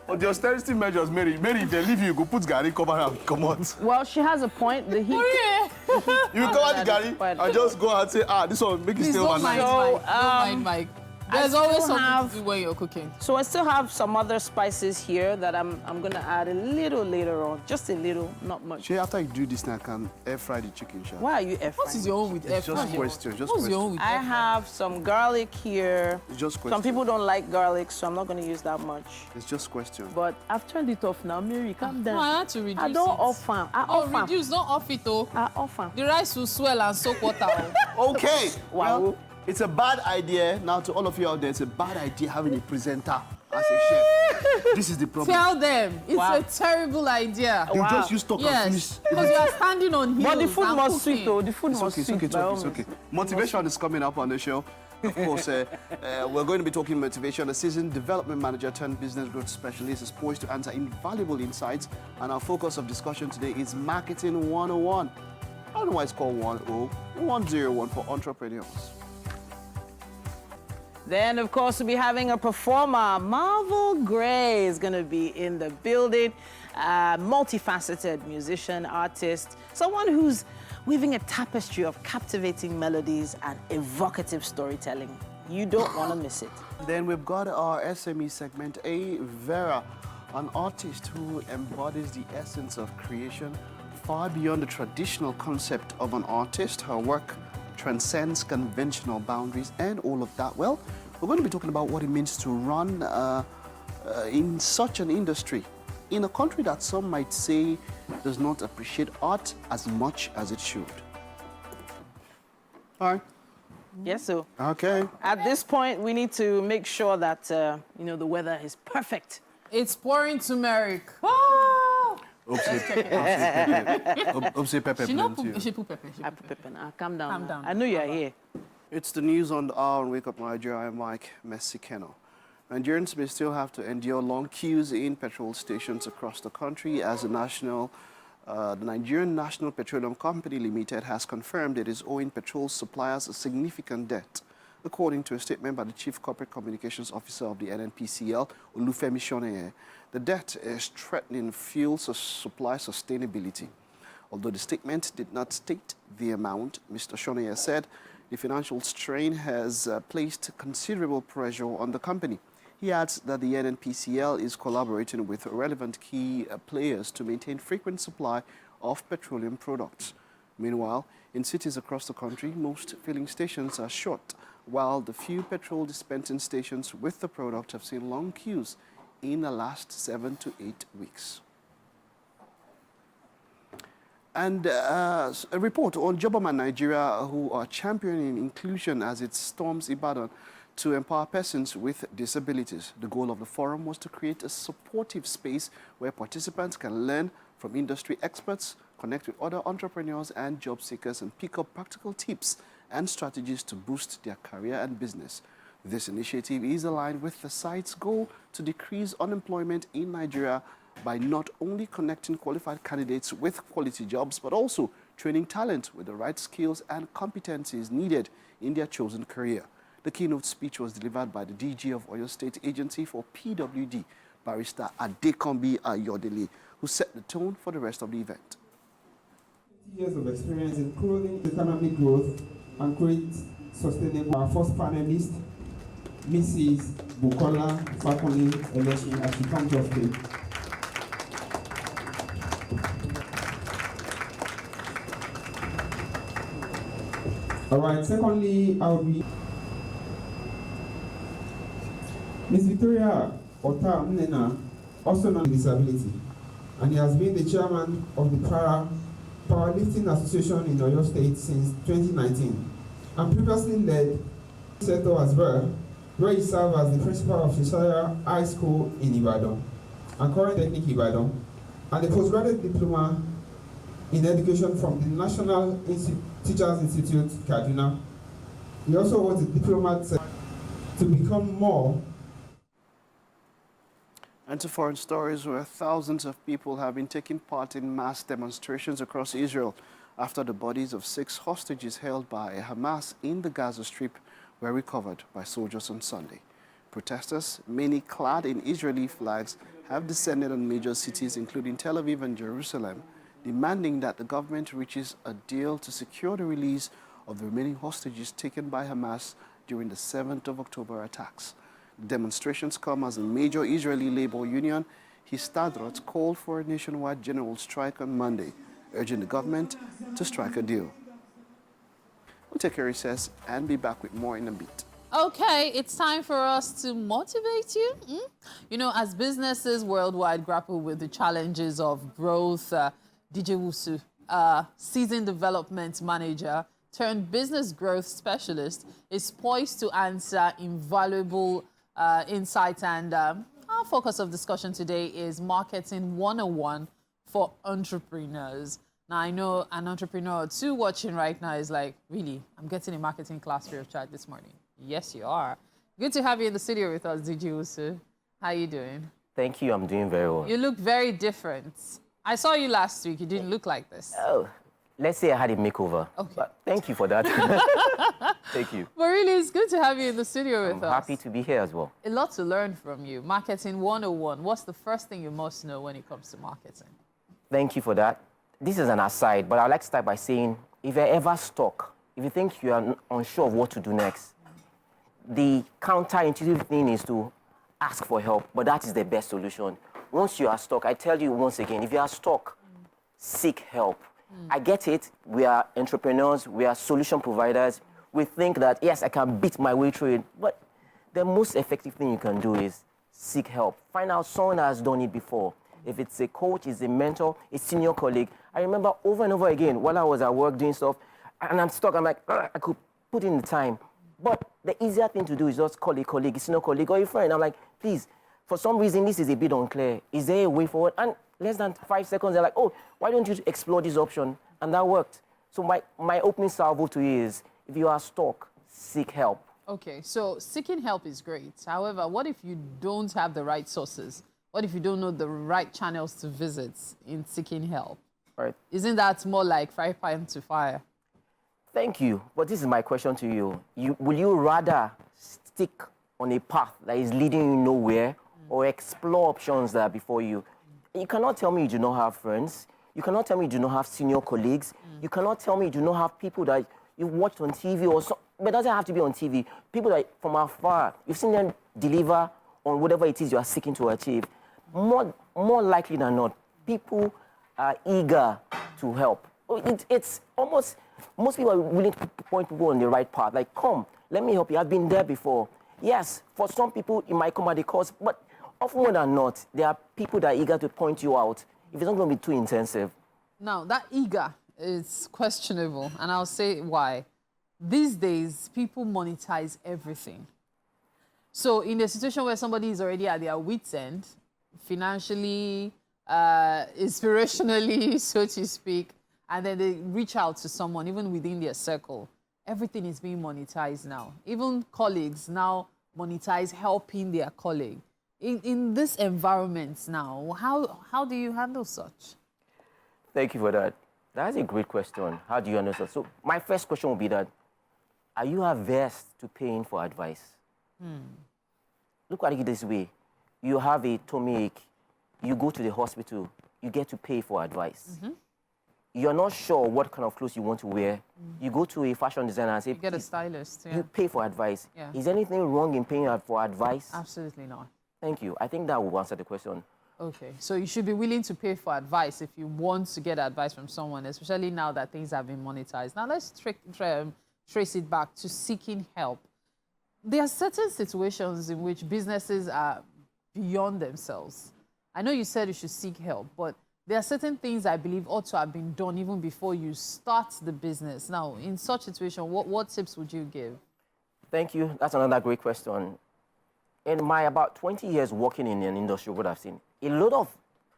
But the austerity measures, Mary, if they leave you go put Gary cover and come out. Well, she has a point. The heat. Oh, yeah. You cover the Gary fine. and just go and say, this one make it Please stay don't mind overnight. Mike. Don't mind Mike. There's still always something have- to do when you're cooking. So I still have some other spices here that I'm gonna add a little later on, just a little, not much. Shay, after you do this now, I can air fry the chicken, Sha. Why are you air What is frying? your own with air It's just fryer? question, just What's your own question. with I air fryer? have some garlic here. It's just question. Some people don't like garlic, so I'm not gonna use that much. It's just question. But I've turned it off now, Mary. Calm No, I down. had to reduce I don't it. offer. I Oh, offer. reduce, don't off it though. I offer. The rice will swell and soak water. Okay. Wow. Well, it's a bad idea. Now, to all of you out there, it's a bad idea having a presenter as a chef. This is the problem. Tell them it's Wow. a terrible idea. You Wow. just use talk and Yes, finish. because you are standing on heels But the food and must cooking. sweet, though. The food It's must okay, it's sweet. okay, by all it's means. okay. Motivation is coming up on the show. Of course, we're going to be talking motivation. The seasoned development manager turned business growth specialist is poised to answer invaluable insights. And our focus of discussion today is Marketing 101. I don't know why it's called 101 for entrepreneurs. Then, of course, we'll be having a performer. Marvel Gray is going to be in the building. Multifaceted musician, artist, someone who's weaving a tapestry of captivating melodies and evocative storytelling. You don't want to miss it. Then we've got our SME segment, Vera, an artist who embodies the essence of creation far beyond the traditional concept of an artist. Her work transcends conventional boundaries and all of that. Well, we're going to be talking about what it means to run in such an industry. in a country that some might say does not appreciate art as much as it should. All right. Yes, so Okay. at this point, we need to make sure that, the weather is perfect. It's pouring turmeric. Oopsie pepper. She plenty. put pepper. I put pepper now. Calm down. Calm now. down. I know you're here. It's the news on the hour on Wake Up Nigeria. I'm Mike Mexicano. Nigerians may still have to endure long queues in petrol stations across the country as the Nigerian National Petroleum Company Limited has confirmed it is owing petrol suppliers a significant debt. According to a statement by the Chief Corporate Communications Officer of the NNPCL, Olufemi Shoneye, the debt is threatening fuel supply sustainability. Although the statement did not state the amount, Mr. Shoneye said the financial strain has placed considerable pressure on the company. He adds that the NNPCL is collaborating with relevant key players to maintain frequent supply of petroleum products. Meanwhile, in cities across the country, most filling stations are short, while the few petrol dispensing stations with the product have seen long queues in the last 7 to 8 weeks. And a report on Jobberman Nigeria, who are championing inclusion as it storms Ibadan to empower persons with disabilities. The goal of the forum was to create a supportive space where participants can learn from industry experts, connect with other entrepreneurs and job seekers, and pick up practical tips and strategies to boost their career and business. This initiative is aligned with the site's goal to decrease unemployment in Nigeria by not only connecting qualified candidates with quality jobs, but also training talent with the right skills and competencies needed in their chosen career. The keynote speech was delivered by the DG of Oyo State Agency for PWD, Barrister Adekombi Ayodele, who set the tone for the rest of the event. Years of experience in including economic growth and create sustainable. Our first panelist, Mrs. Bukola Fakoli Election, as she comes off stage. All right, secondly, I'll be Ms. Victoria Ota Mnena, also known as Disability, and he has been the chairman of the Powerlifting Association in Oyo State since 2019, and previously led the sector as well, where he served as the principal of Shishaya High School in Ibadan, and current Technique Ibadan, and a postgraduate diploma in education from the National Teachers Institute, Kaduna. He also was a diplomat to become more. And to foreign stories, where thousands of people have been taking part in mass demonstrations across Israel after the bodies of 6 hostages held by Hamas in the Gaza Strip were recovered by soldiers on Sunday. Protesters, many clad in Israeli flags, have descended on major cities including Tel Aviv and Jerusalem, demanding that the government reaches a deal to secure the release of the remaining hostages taken by Hamas during the 7th of October attacks. Demonstrations come as a major Israeli labor union, Histadrot, called for a nationwide general strike on Monday, urging the government to strike a deal. We'll take a recess and be back with more in a bit. Okay, it's time for us to motivate you. You know, as businesses worldwide grapple with the challenges of growth, DJ Wusu, seasoned development manager turned business growth specialist, is poised to answer invaluable insights, and our focus of discussion today is marketing 101 for entrepreneurs. Now, I know an entrepreneur or two watching right now is like, really, I'm getting a marketing class free of charge this morning. Yes, you are. Good to have you in the studio with us, DJ Usu. How are you doing? Thank you, I'm doing very well. You look very different. I saw you last week. You didn't look like this. Oh, let's say I had a makeover. Okay. But thank you for that. Thank you. But really, it's good to have you in the studio with us. I'm happy to be here as well. A lot to learn from you. Marketing 101. What's the first thing you must know when it comes to marketing? Thank you for that. This is an aside, but I'd like to start by saying, if you're ever stuck, if you think you are unsure of what to do next, the counterintuitive thing is to ask for help, but that is the best solution. Once you are stuck, I tell you once again, if you are stuck, seek help. I get it. We are entrepreneurs. We are solution providers. We think that, yes, I can beat my way through it, but the most effective thing you can do is seek help. Find out someone has done it before. If it's a coach, it's a mentor, a senior colleague. I remember over and over again while I was at work doing stuff, and I'm stuck. I'm like, I could put in the time. But the easier thing to do is just call a colleague, a senior colleague, or a friend. I'm like, please, for some reason, this is a bit unclear. Is there a way forward? And less than 5 seconds, they're like, oh, why don't you explore this option? And that worked. So my opening salvo to you is, if you are stuck, seek help. Okay, so seeking help is great. However, what if you don't have the right sources? What if you don't know the right channels to visit in seeking help? Right. Isn't that more like fry pan to fire? Thank you. But this is my question to you. Will you rather stick on a path that is leading you nowhere or explore options that are before you? You cannot tell me you do not have friends. You cannot tell me you do not have senior colleagues. You cannot tell me you do not have people that you watched on TV or so. But it doesn't have to be on TV. People that from afar, you've seen them deliver on whatever it is you are seeking to achieve. More likely than not, people are eager to help. It's almost, most people are willing to point people on the right path. Like, come, let me help you. I've been there before. Yes, for some people, it might come at a cost, but often more than not, there are people that are eager to point you out if it's not going to be too intensive. Now, that eager is questionable, and I'll say why. These days, people monetize everything. So in a situation where somebody is already at their wit's end, financially, inspirationally, so to speak, and then they reach out to someone, even within their circle, everything is being monetized now. Even colleagues now monetize helping their colleague. In this environment now, how do you handle such? Thank you for that. That's a great question. How do you handle such? So my first question would be that, are you averse to paying for advice? Look at it this way. You have a tummy ache. You go to the hospital. You get to pay for advice. You're not sure what kind of clothes you want to wear. You go to a fashion designer and say, you get a stylist. Yeah. You pay for advice. Yeah. Is there anything wrong in paying for advice? Absolutely not. Thank you. I think that will answer the question. Okay, so you should be willing to pay for advice if you want to get advice from someone, especially now that things have been monetized. Now let's trace it back to seeking help. There are certain situations in which businesses are beyond themselves. I know you said you should seek help, but there are certain things I believe ought to have been done even before you start the business. Now, in such a situation, what tips would you give? Thank you. That's another great question. In my about 20 years working in an industry, what I've seen, a lot of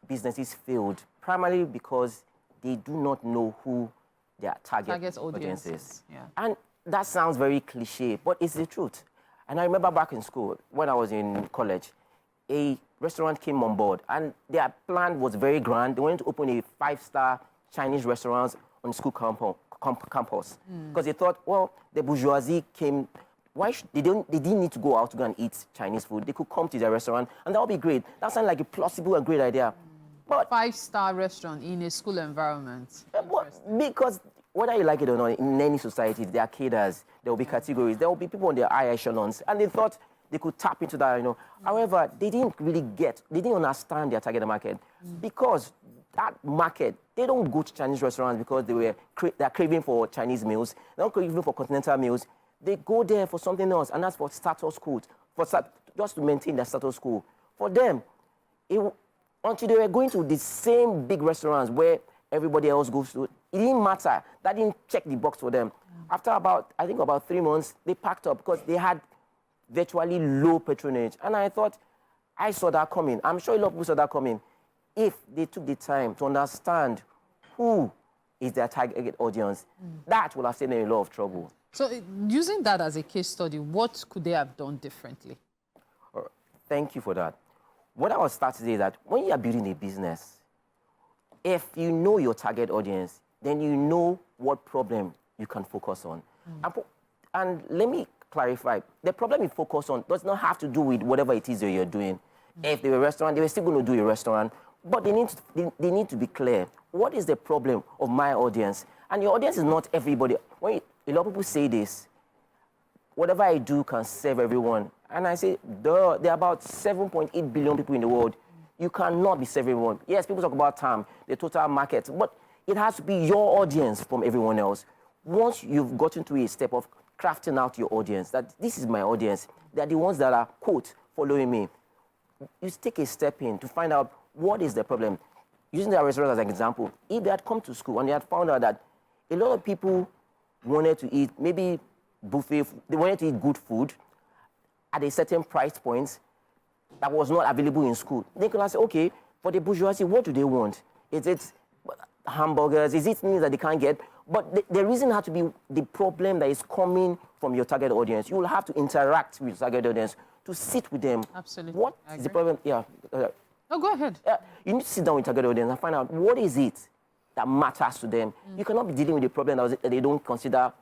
businesses failed primarily because they do not know who their target audience is. Yeah. And that sounds very cliche, but it's the truth. And I remember back in school, when I was in college, a restaurant came on board, and their plan was very grand. They wanted to open a 5-star Chinese restaurant on school campus. Because they thought, well, the bourgeoisie came, they didn't need to go out to go and eat Chinese food. They could come to their restaurant, and that would be great. That sounded like a plausible and great idea. But 5-star restaurant in a school environment. Because whether you like it or not, in any society, there are cadres, there will be categories, there will be people on their high echelons, and they thought they could tap into that, However, they didn't understand their target market, because that market, they don't go to Chinese restaurants because they're craving for Chinese meals, they're not craving for continental meals. They go there for something else, and that's for status quo, just to maintain their status quo. For them, until they were going to the same big restaurants where everybody else goes to, it didn't matter. That didn't check the box for them. After about 3 months, they packed up because they had virtually low patronage. And I thought, I saw that coming. I'm sure a lot of people saw that coming. If they took the time to understand who is their target audience, that will have saved them a lot of trouble. So using that as a case study, what could they have done differently? Thank you for that. What I was starting to say is that when you are building a business, if you know your target audience, then you know what problem you can focus on. And let me clarify, the problem you focus on does not have to do with whatever it is that you're doing. If they were a restaurant, they were still going to do a restaurant, but they need to be clear. What is the problem of my audience? And your audience is not everybody. A lot of people say this, whatever I do can serve everyone. And I say, there are about 7.8 billion people in the world. You cannot be serving everyone. Yes, people talk about TAM, the total market, but it has to be your audience from everyone else. Once you've gotten to a step of crafting out your audience, that this is my audience, they're the ones that are, quote, following me, you take a step in to find out What is the problem? Using the restaurant as an example, if they had come to school and they had found out that a lot of people wanted to eat maybe buffet, they wanted to eat good food at a certain price point that was not available in school, they could have said, okay, for the bourgeoisie, what do they want? Is it hamburgers? Is it things that they can't get? But the reason had to be the problem that is coming from your target audience. You will have to interact with your target audience to sit with them. Absolutely. What is the problem? Yeah. No, go ahead. You need to sit down with your target audience and find out what is it that matters to them. You cannot be dealing with a problem that they don't consider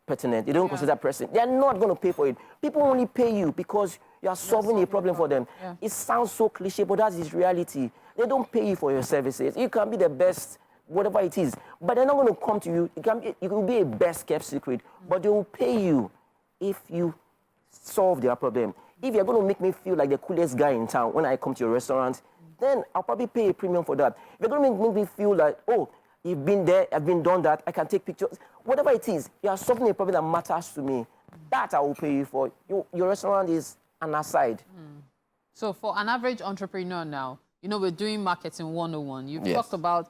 pertinent. They don't consider present. They are not going to pay for it. People only pay you because you are solving a problem for them. Yeah. It sounds so cliche, but that is reality. They don't pay you for your services. You can be the best, whatever it is, but they're not going to come to you. It will be a best-kept secret, but they will pay you if you solve their problem. If you're going to make me feel like the coolest guy in town when I come to your restaurant, then I'll probably pay a premium for that. If you're going to make me feel like, oh, you've been there, I've been done that, I can take pictures, whatever it is, you are solving a problem that matters to me. That I will pay you for. Your restaurant is an aside. So for an average entrepreneur now, you know, we're doing marketing 101. You've Yes. talked about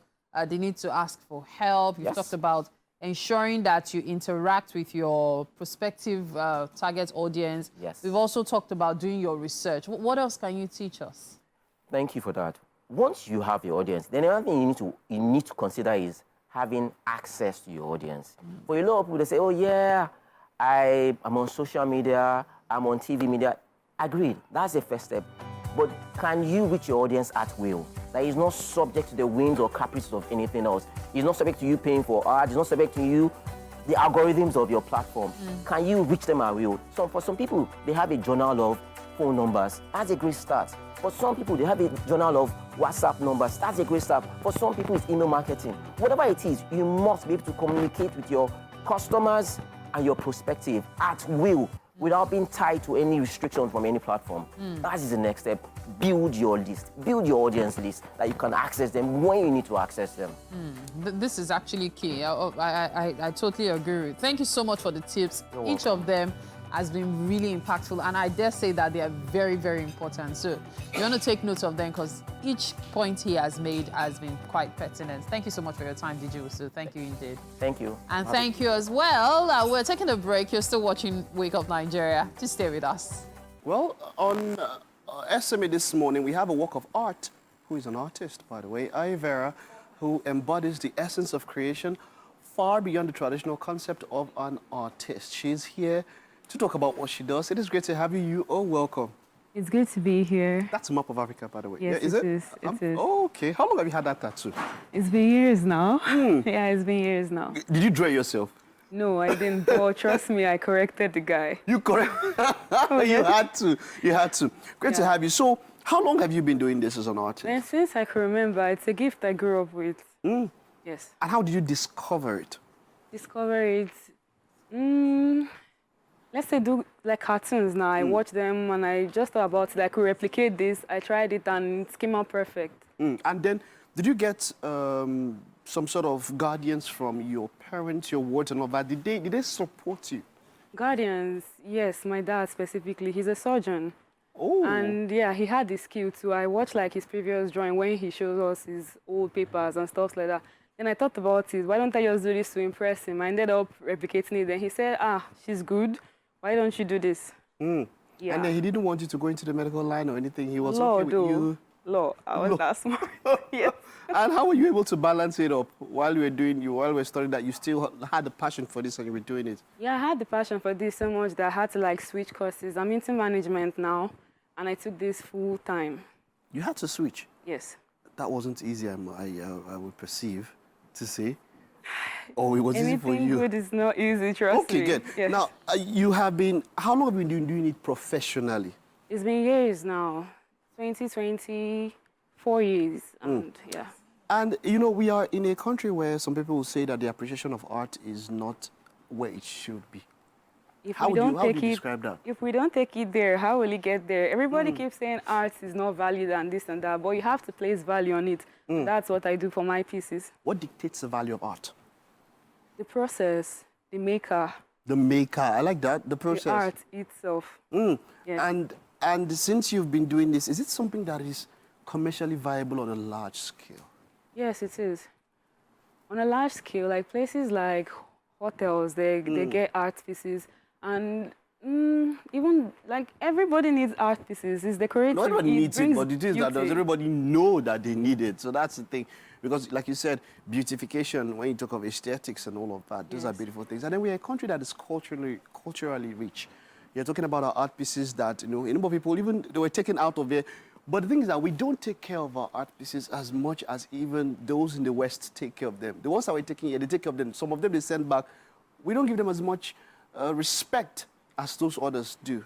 the need to ask for help. You've Yes. talked about ensuring that you interact with your prospective target audience. Yes. We've also talked about doing your research. What else can you teach us? Thank you for that. Once you have your audience, then another thing you need to consider is having access to your audience. For a lot of people, they say, oh yeah, I'm on social media, I'm on TV media. Agreed, that's the first step. But can you reach your audience at will? That is not subject to the whims or caprices of anything else. It's not subject to you paying for ads. It's not subject to you, the algorithms of your platform. Can you reach them at will? So for some people, they have a journal of phone numbers. That's a great start. For some people, they have a journal of WhatsApp numbers. That's a great start. For some people, it's email marketing. Whatever it is, you must be able to communicate with your customers and your prospective at will without being tied to any restriction from any platform. That is the next step. Build your list. Build your audience list that you can access them when you need to access them. This is actually key. I totally agree with. Thank you so much for the tips. You're Each of them has been really impactful, and I dare say that they are very, very important. So you want to take note of them because each point he has made has been quite pertinent. Thank you so much for your time, DJ. So thank you indeed. Thank you. And thank you as well. We're taking a break. You're still watching Wake Up Nigeria. Just stay with us. Well, on SMA this morning, we have a work of art, who is an artist, by the way, Vera, who embodies the essence of creation far beyond the traditional concept of an artist. She's here to talk about what she does. It is great to have you. You are welcome. It's good to be here. That's a map of Africa, by the way. Yes, yeah, is it it? is. It is. Oh, okay. How long have you had that tattoo? It's been years now. Yeah, it's been years now. Did you draw it yourself? No, I didn't. But trust me, I corrected the guy. You correct. You had to. You had to. Great to have you. So, how long have you been doing this as an artist? And since I can remember, it's a gift I grew up with. Yes. And how did you discover it? Discover it. Let's say do like cartoons now. I watch them and I just thought about it. I could replicate this. I tried it and it came out perfect. And then, did you get some sort of guardians from your parents, your wards and all that? Did they support you? Guardians, yes, my dad specifically. He's a surgeon. Oh. And yeah, he had the skill too. I watched like his previous drawing when he shows us his old papers and stuff like that. Then I thought about it. Why don't I just do this to impress him? I ended up replicating it. Then he said, she's good. Why don't you do this? Yeah. And then he didn't want you to go into the medical line or anything. He was okay with you. Law. I was that smart. Yes. And how were you able to balance it up while you were studying that you still had the passion for this and you were doing it? Yeah, I had the passion for this so much that I had to like switch courses. I'm into management now, and I took this full time. You had to switch? Yes. That wasn't easy, I would perceive to say. Oh, it was easy for you. Anything good is not easy, trust me. Okay, good. Yes. Now, how long have you been doing it professionally? It's been years now. 2020, 4 years, and yeah. And, you know, we are in a country where some people will say that the appreciation of art is not where it should be. How would you describe that? If we don't take it there, how will it get there? Everybody keeps saying art is not valued and this and that, but you have to place value on it. That's what I do for my pieces. What dictates the value of art? The process, the maker. The maker, I like that, the process. The art itself. Yes. And since you've been doing this, is it something that is commercially viable on a large scale? Yes, it is. On a large scale, like places like hotels, they get art pieces, and even like everybody needs art pieces. It's decorative. No, everybody needs it, but it is that does beauty. everybody know that they need it? So that's the thing. Because like you said, beautification, when you talk of aesthetics and all of that, those are beautiful things. And then we're a country that is culturally rich. You're talking about our art pieces that, you know, a number of people, even they were taken out of there. But the thing is that we don't take care of our art pieces as much as even those in the West take care of them. The ones that we're taking here, they take care of them. Some of them they send back. We don't give them as much respect as those others do.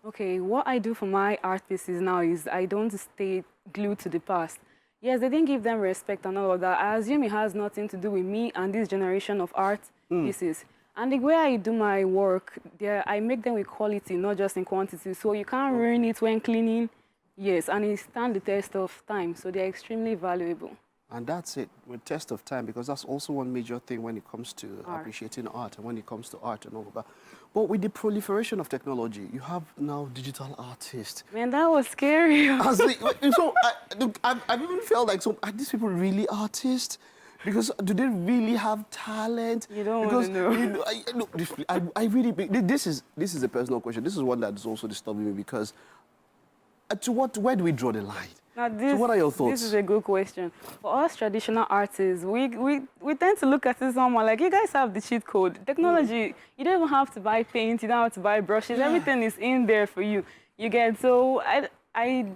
Okay, what I do for my art pieces now is I don't stay glued to the past. Yes, they didn't give them respect and all of that. I assume it has nothing to do with me and this generation of art pieces. And the way I do my work, I make them with quality, not just in quantity. So you can't ruin it when cleaning. Yes, and it stands the test of time. So they're extremely valuable. And that's it, with test of time, because that's also one major thing when it comes to appreciating art and when it comes to art and all of that. But with the proliferation of technology, you have now digital artists. Man, that was scary. So I've even felt like, so are these people really artists? Because do they really have talent? You don't want to know. You know, I really, this is a personal question. This is one that is also disturbing me because where do we draw the line? Now So what are your thoughts? This is a good question. For us traditional artists, we tend to look at it someone like, you guys have the cheat code. Technology, you don't even have to buy paint, you don't have to buy brushes. Everything is in there for you. You get, so I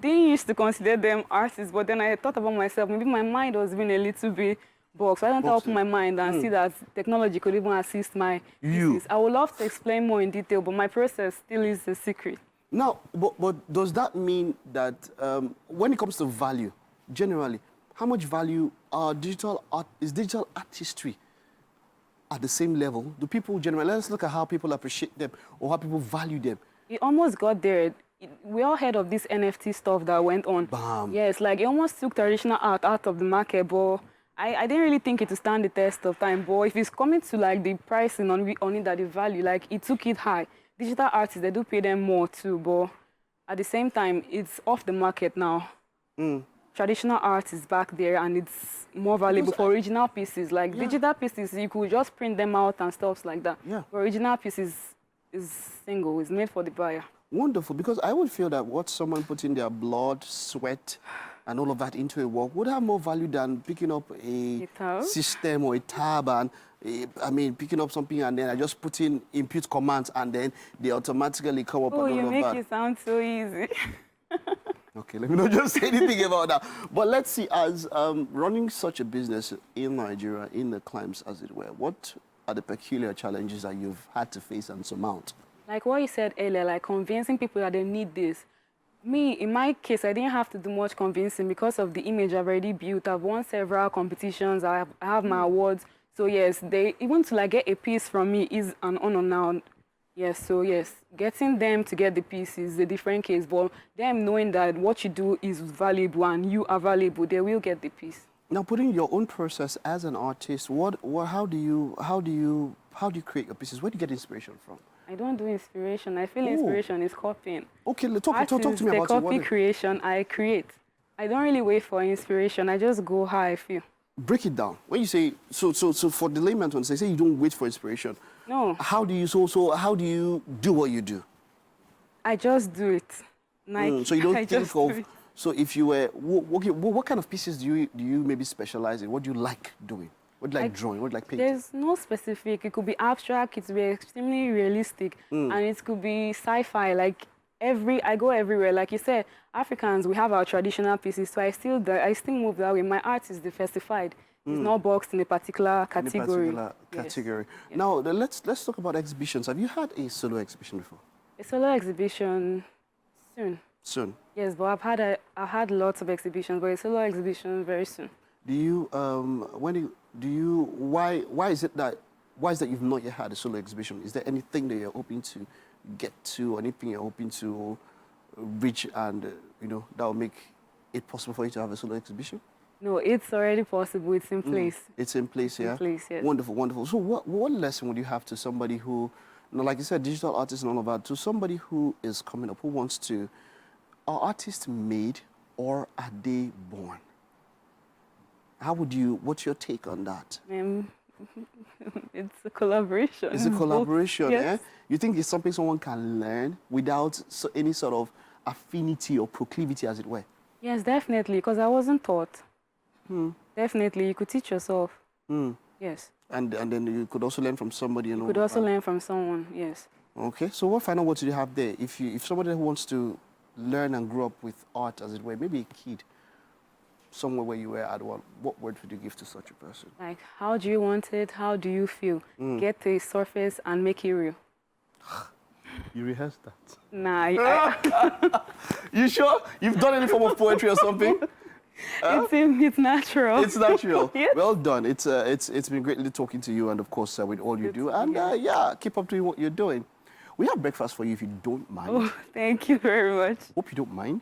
didn't used to consider them artists, but then I thought about myself, maybe my mind was being a little bit boxed. I don't open my mind and see that technology could even assist my pieces. I would love to explain more in detail, but my process still is a secret. Now, but does that mean that when it comes to value, generally, how much value is digital artistry at the same level? Do people generally, let's look at how people appreciate them or how people value them. It almost got there. We all heard of this NFT stuff that went on. Bam. Yes, like it almost took traditional art out of the market, but I didn't really think it would stand the test of time. But if it's coming to like the pricing on it, that the value, like it took it high. Digital artists, they do pay them more too, but at the same time, it's off the market now. Traditional art is back there and it's more valuable for original pieces. Like digital pieces, you could just print them out and stuff like that. Yeah. But original pieces is single, it's made for the buyer. Wonderful, because I would feel that what someone put in their blood, sweat, and all of that into a work would have more value than picking up a system or a tab and picking up something and then I just put in input commands and then they automatically come up and all of that. Oh, you make it sound so easy. Okay, let me not just say anything about that. But let's see, as running such a business in Nigeria, in the climes as it were, what are the peculiar challenges that you've had to face and surmount? Like what you said earlier, like convincing people that they need this. Me, in my case, I didn't have to do much convincing because of the image I've already built. I've won several competitions. I have my awards. So yes, even to like get a piece from me is an honor now. Yes, so yes, getting them to get the piece is a different case. But them knowing that what you do is valuable and you are valuable, they will get the piece. Now, putting your own process as an artist, how do you create your pieces? Where do you get inspiration from? I don't do inspiration. I feel inspiration is copying. Okay, talk to me about it. Copy creation, I create. I don't really wait for inspiration. I just go how I feel. Break it down. When you say, so for the layman ones, they say you don't wait for inspiration. No. How do you do what you do? I just do it. Like, so you don't think of, so if you were, what kind of pieces do you maybe specialize in? What do you like doing? What do you like drawing? What do you like painting? There's no specific. It could be abstract, it could be extremely realistic, and it could be sci-fi. Like I go everywhere. Like you said, Africans, we have our traditional pieces, so I still move that way. My art is diversified. It's not boxed in a particular category. Yes. Now, let's talk about exhibitions. Have you had a solo exhibition before? A solo exhibition soon. Yes, but I've had lots of exhibitions, but a solo exhibition very soon. Why is it that you've not yet had a solo exhibition? Is there anything that you're hoping to get to, or anything you're hoping to reach, and that will make it possible for you to have a solo exhibition? No, it's already possible. It's in place. It's in place, yeah? In place, yes. Wonderful, wonderful. So what lesson would you have to somebody who, like you said, digital artists and all of that, to somebody who is coming up, who wants to, are artists made or are they born? What's your take on that? It's a collaboration. It's a collaboration, Yes. You think it's something someone can learn without any sort of affinity or proclivity, as it were? Yes, definitely, because I wasn't taught. Definitely, you could teach yourself. Yes. And then you could also learn from somebody. You could also learn from someone, yes. Okay, so what final words do you have there? If somebody who wants to learn and grow up with art, as it were, maybe a kid, somewhere where you were at, what words would you give to such a person? Like, how do you want it? How do you feel? Get to the surface and make it real. You rehearsed that? Nah, You sure? You've done any form of poetry or something? it's natural. It's natural. Yes. Well done. It's been greatly talking to you, and of course with all you do. And yeah, keep up doing what you're doing. We have breakfast for you if you don't mind. Oh, thank you very much. Hope you don't mind.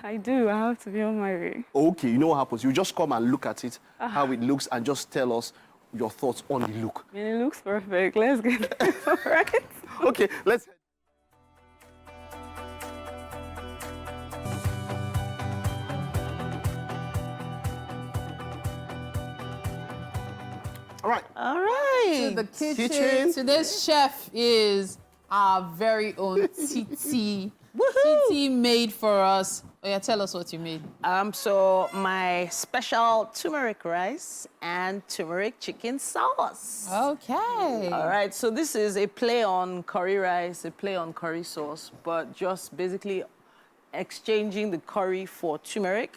I do. I have to be on my way. Okay, you know what happens? You just come and look at it, how it looks, and just tell us your thoughts on the look. I mean, it looks perfect. Let's get it. All right. Okay, let's. All right. All right. To the kitchen. Kitchen. Today's chef is our very own Titi. Titi made for us. Oh yeah, tell us what you made. So my special turmeric rice and turmeric chicken sauce. Okay. All right, so this is a play on curry rice, a play on curry sauce, but just basically exchanging the curry for turmeric.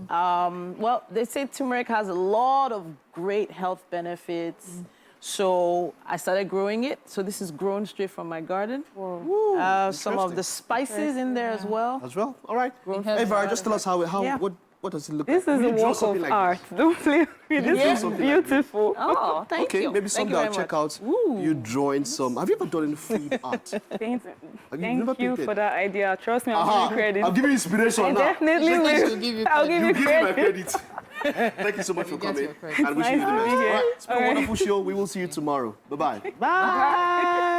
Well, they say turmeric has a lot of great health benefits. So I started growing it. So this is grown straight from my garden. Some of the spices in there as well. As well? All right. Eva, just tell us what does it look This like? is a work of art. Don't play with me. This is beautiful. Oh, thank you. Okay, maybe someday I'll check out you drawing some. Have you ever done any food art? Painting. Have Thank never you painted? for that idea. Trust me, I'll give you credit. I'm giving you inspiration I now. definitely will. give you I'll give You you give me my credit. credit. Thank you so much for get coming. your credit. And wishing you the Nice to best. be here. All right, it's been a wonderful show. We will see you tomorrow. Bye-bye. Bye.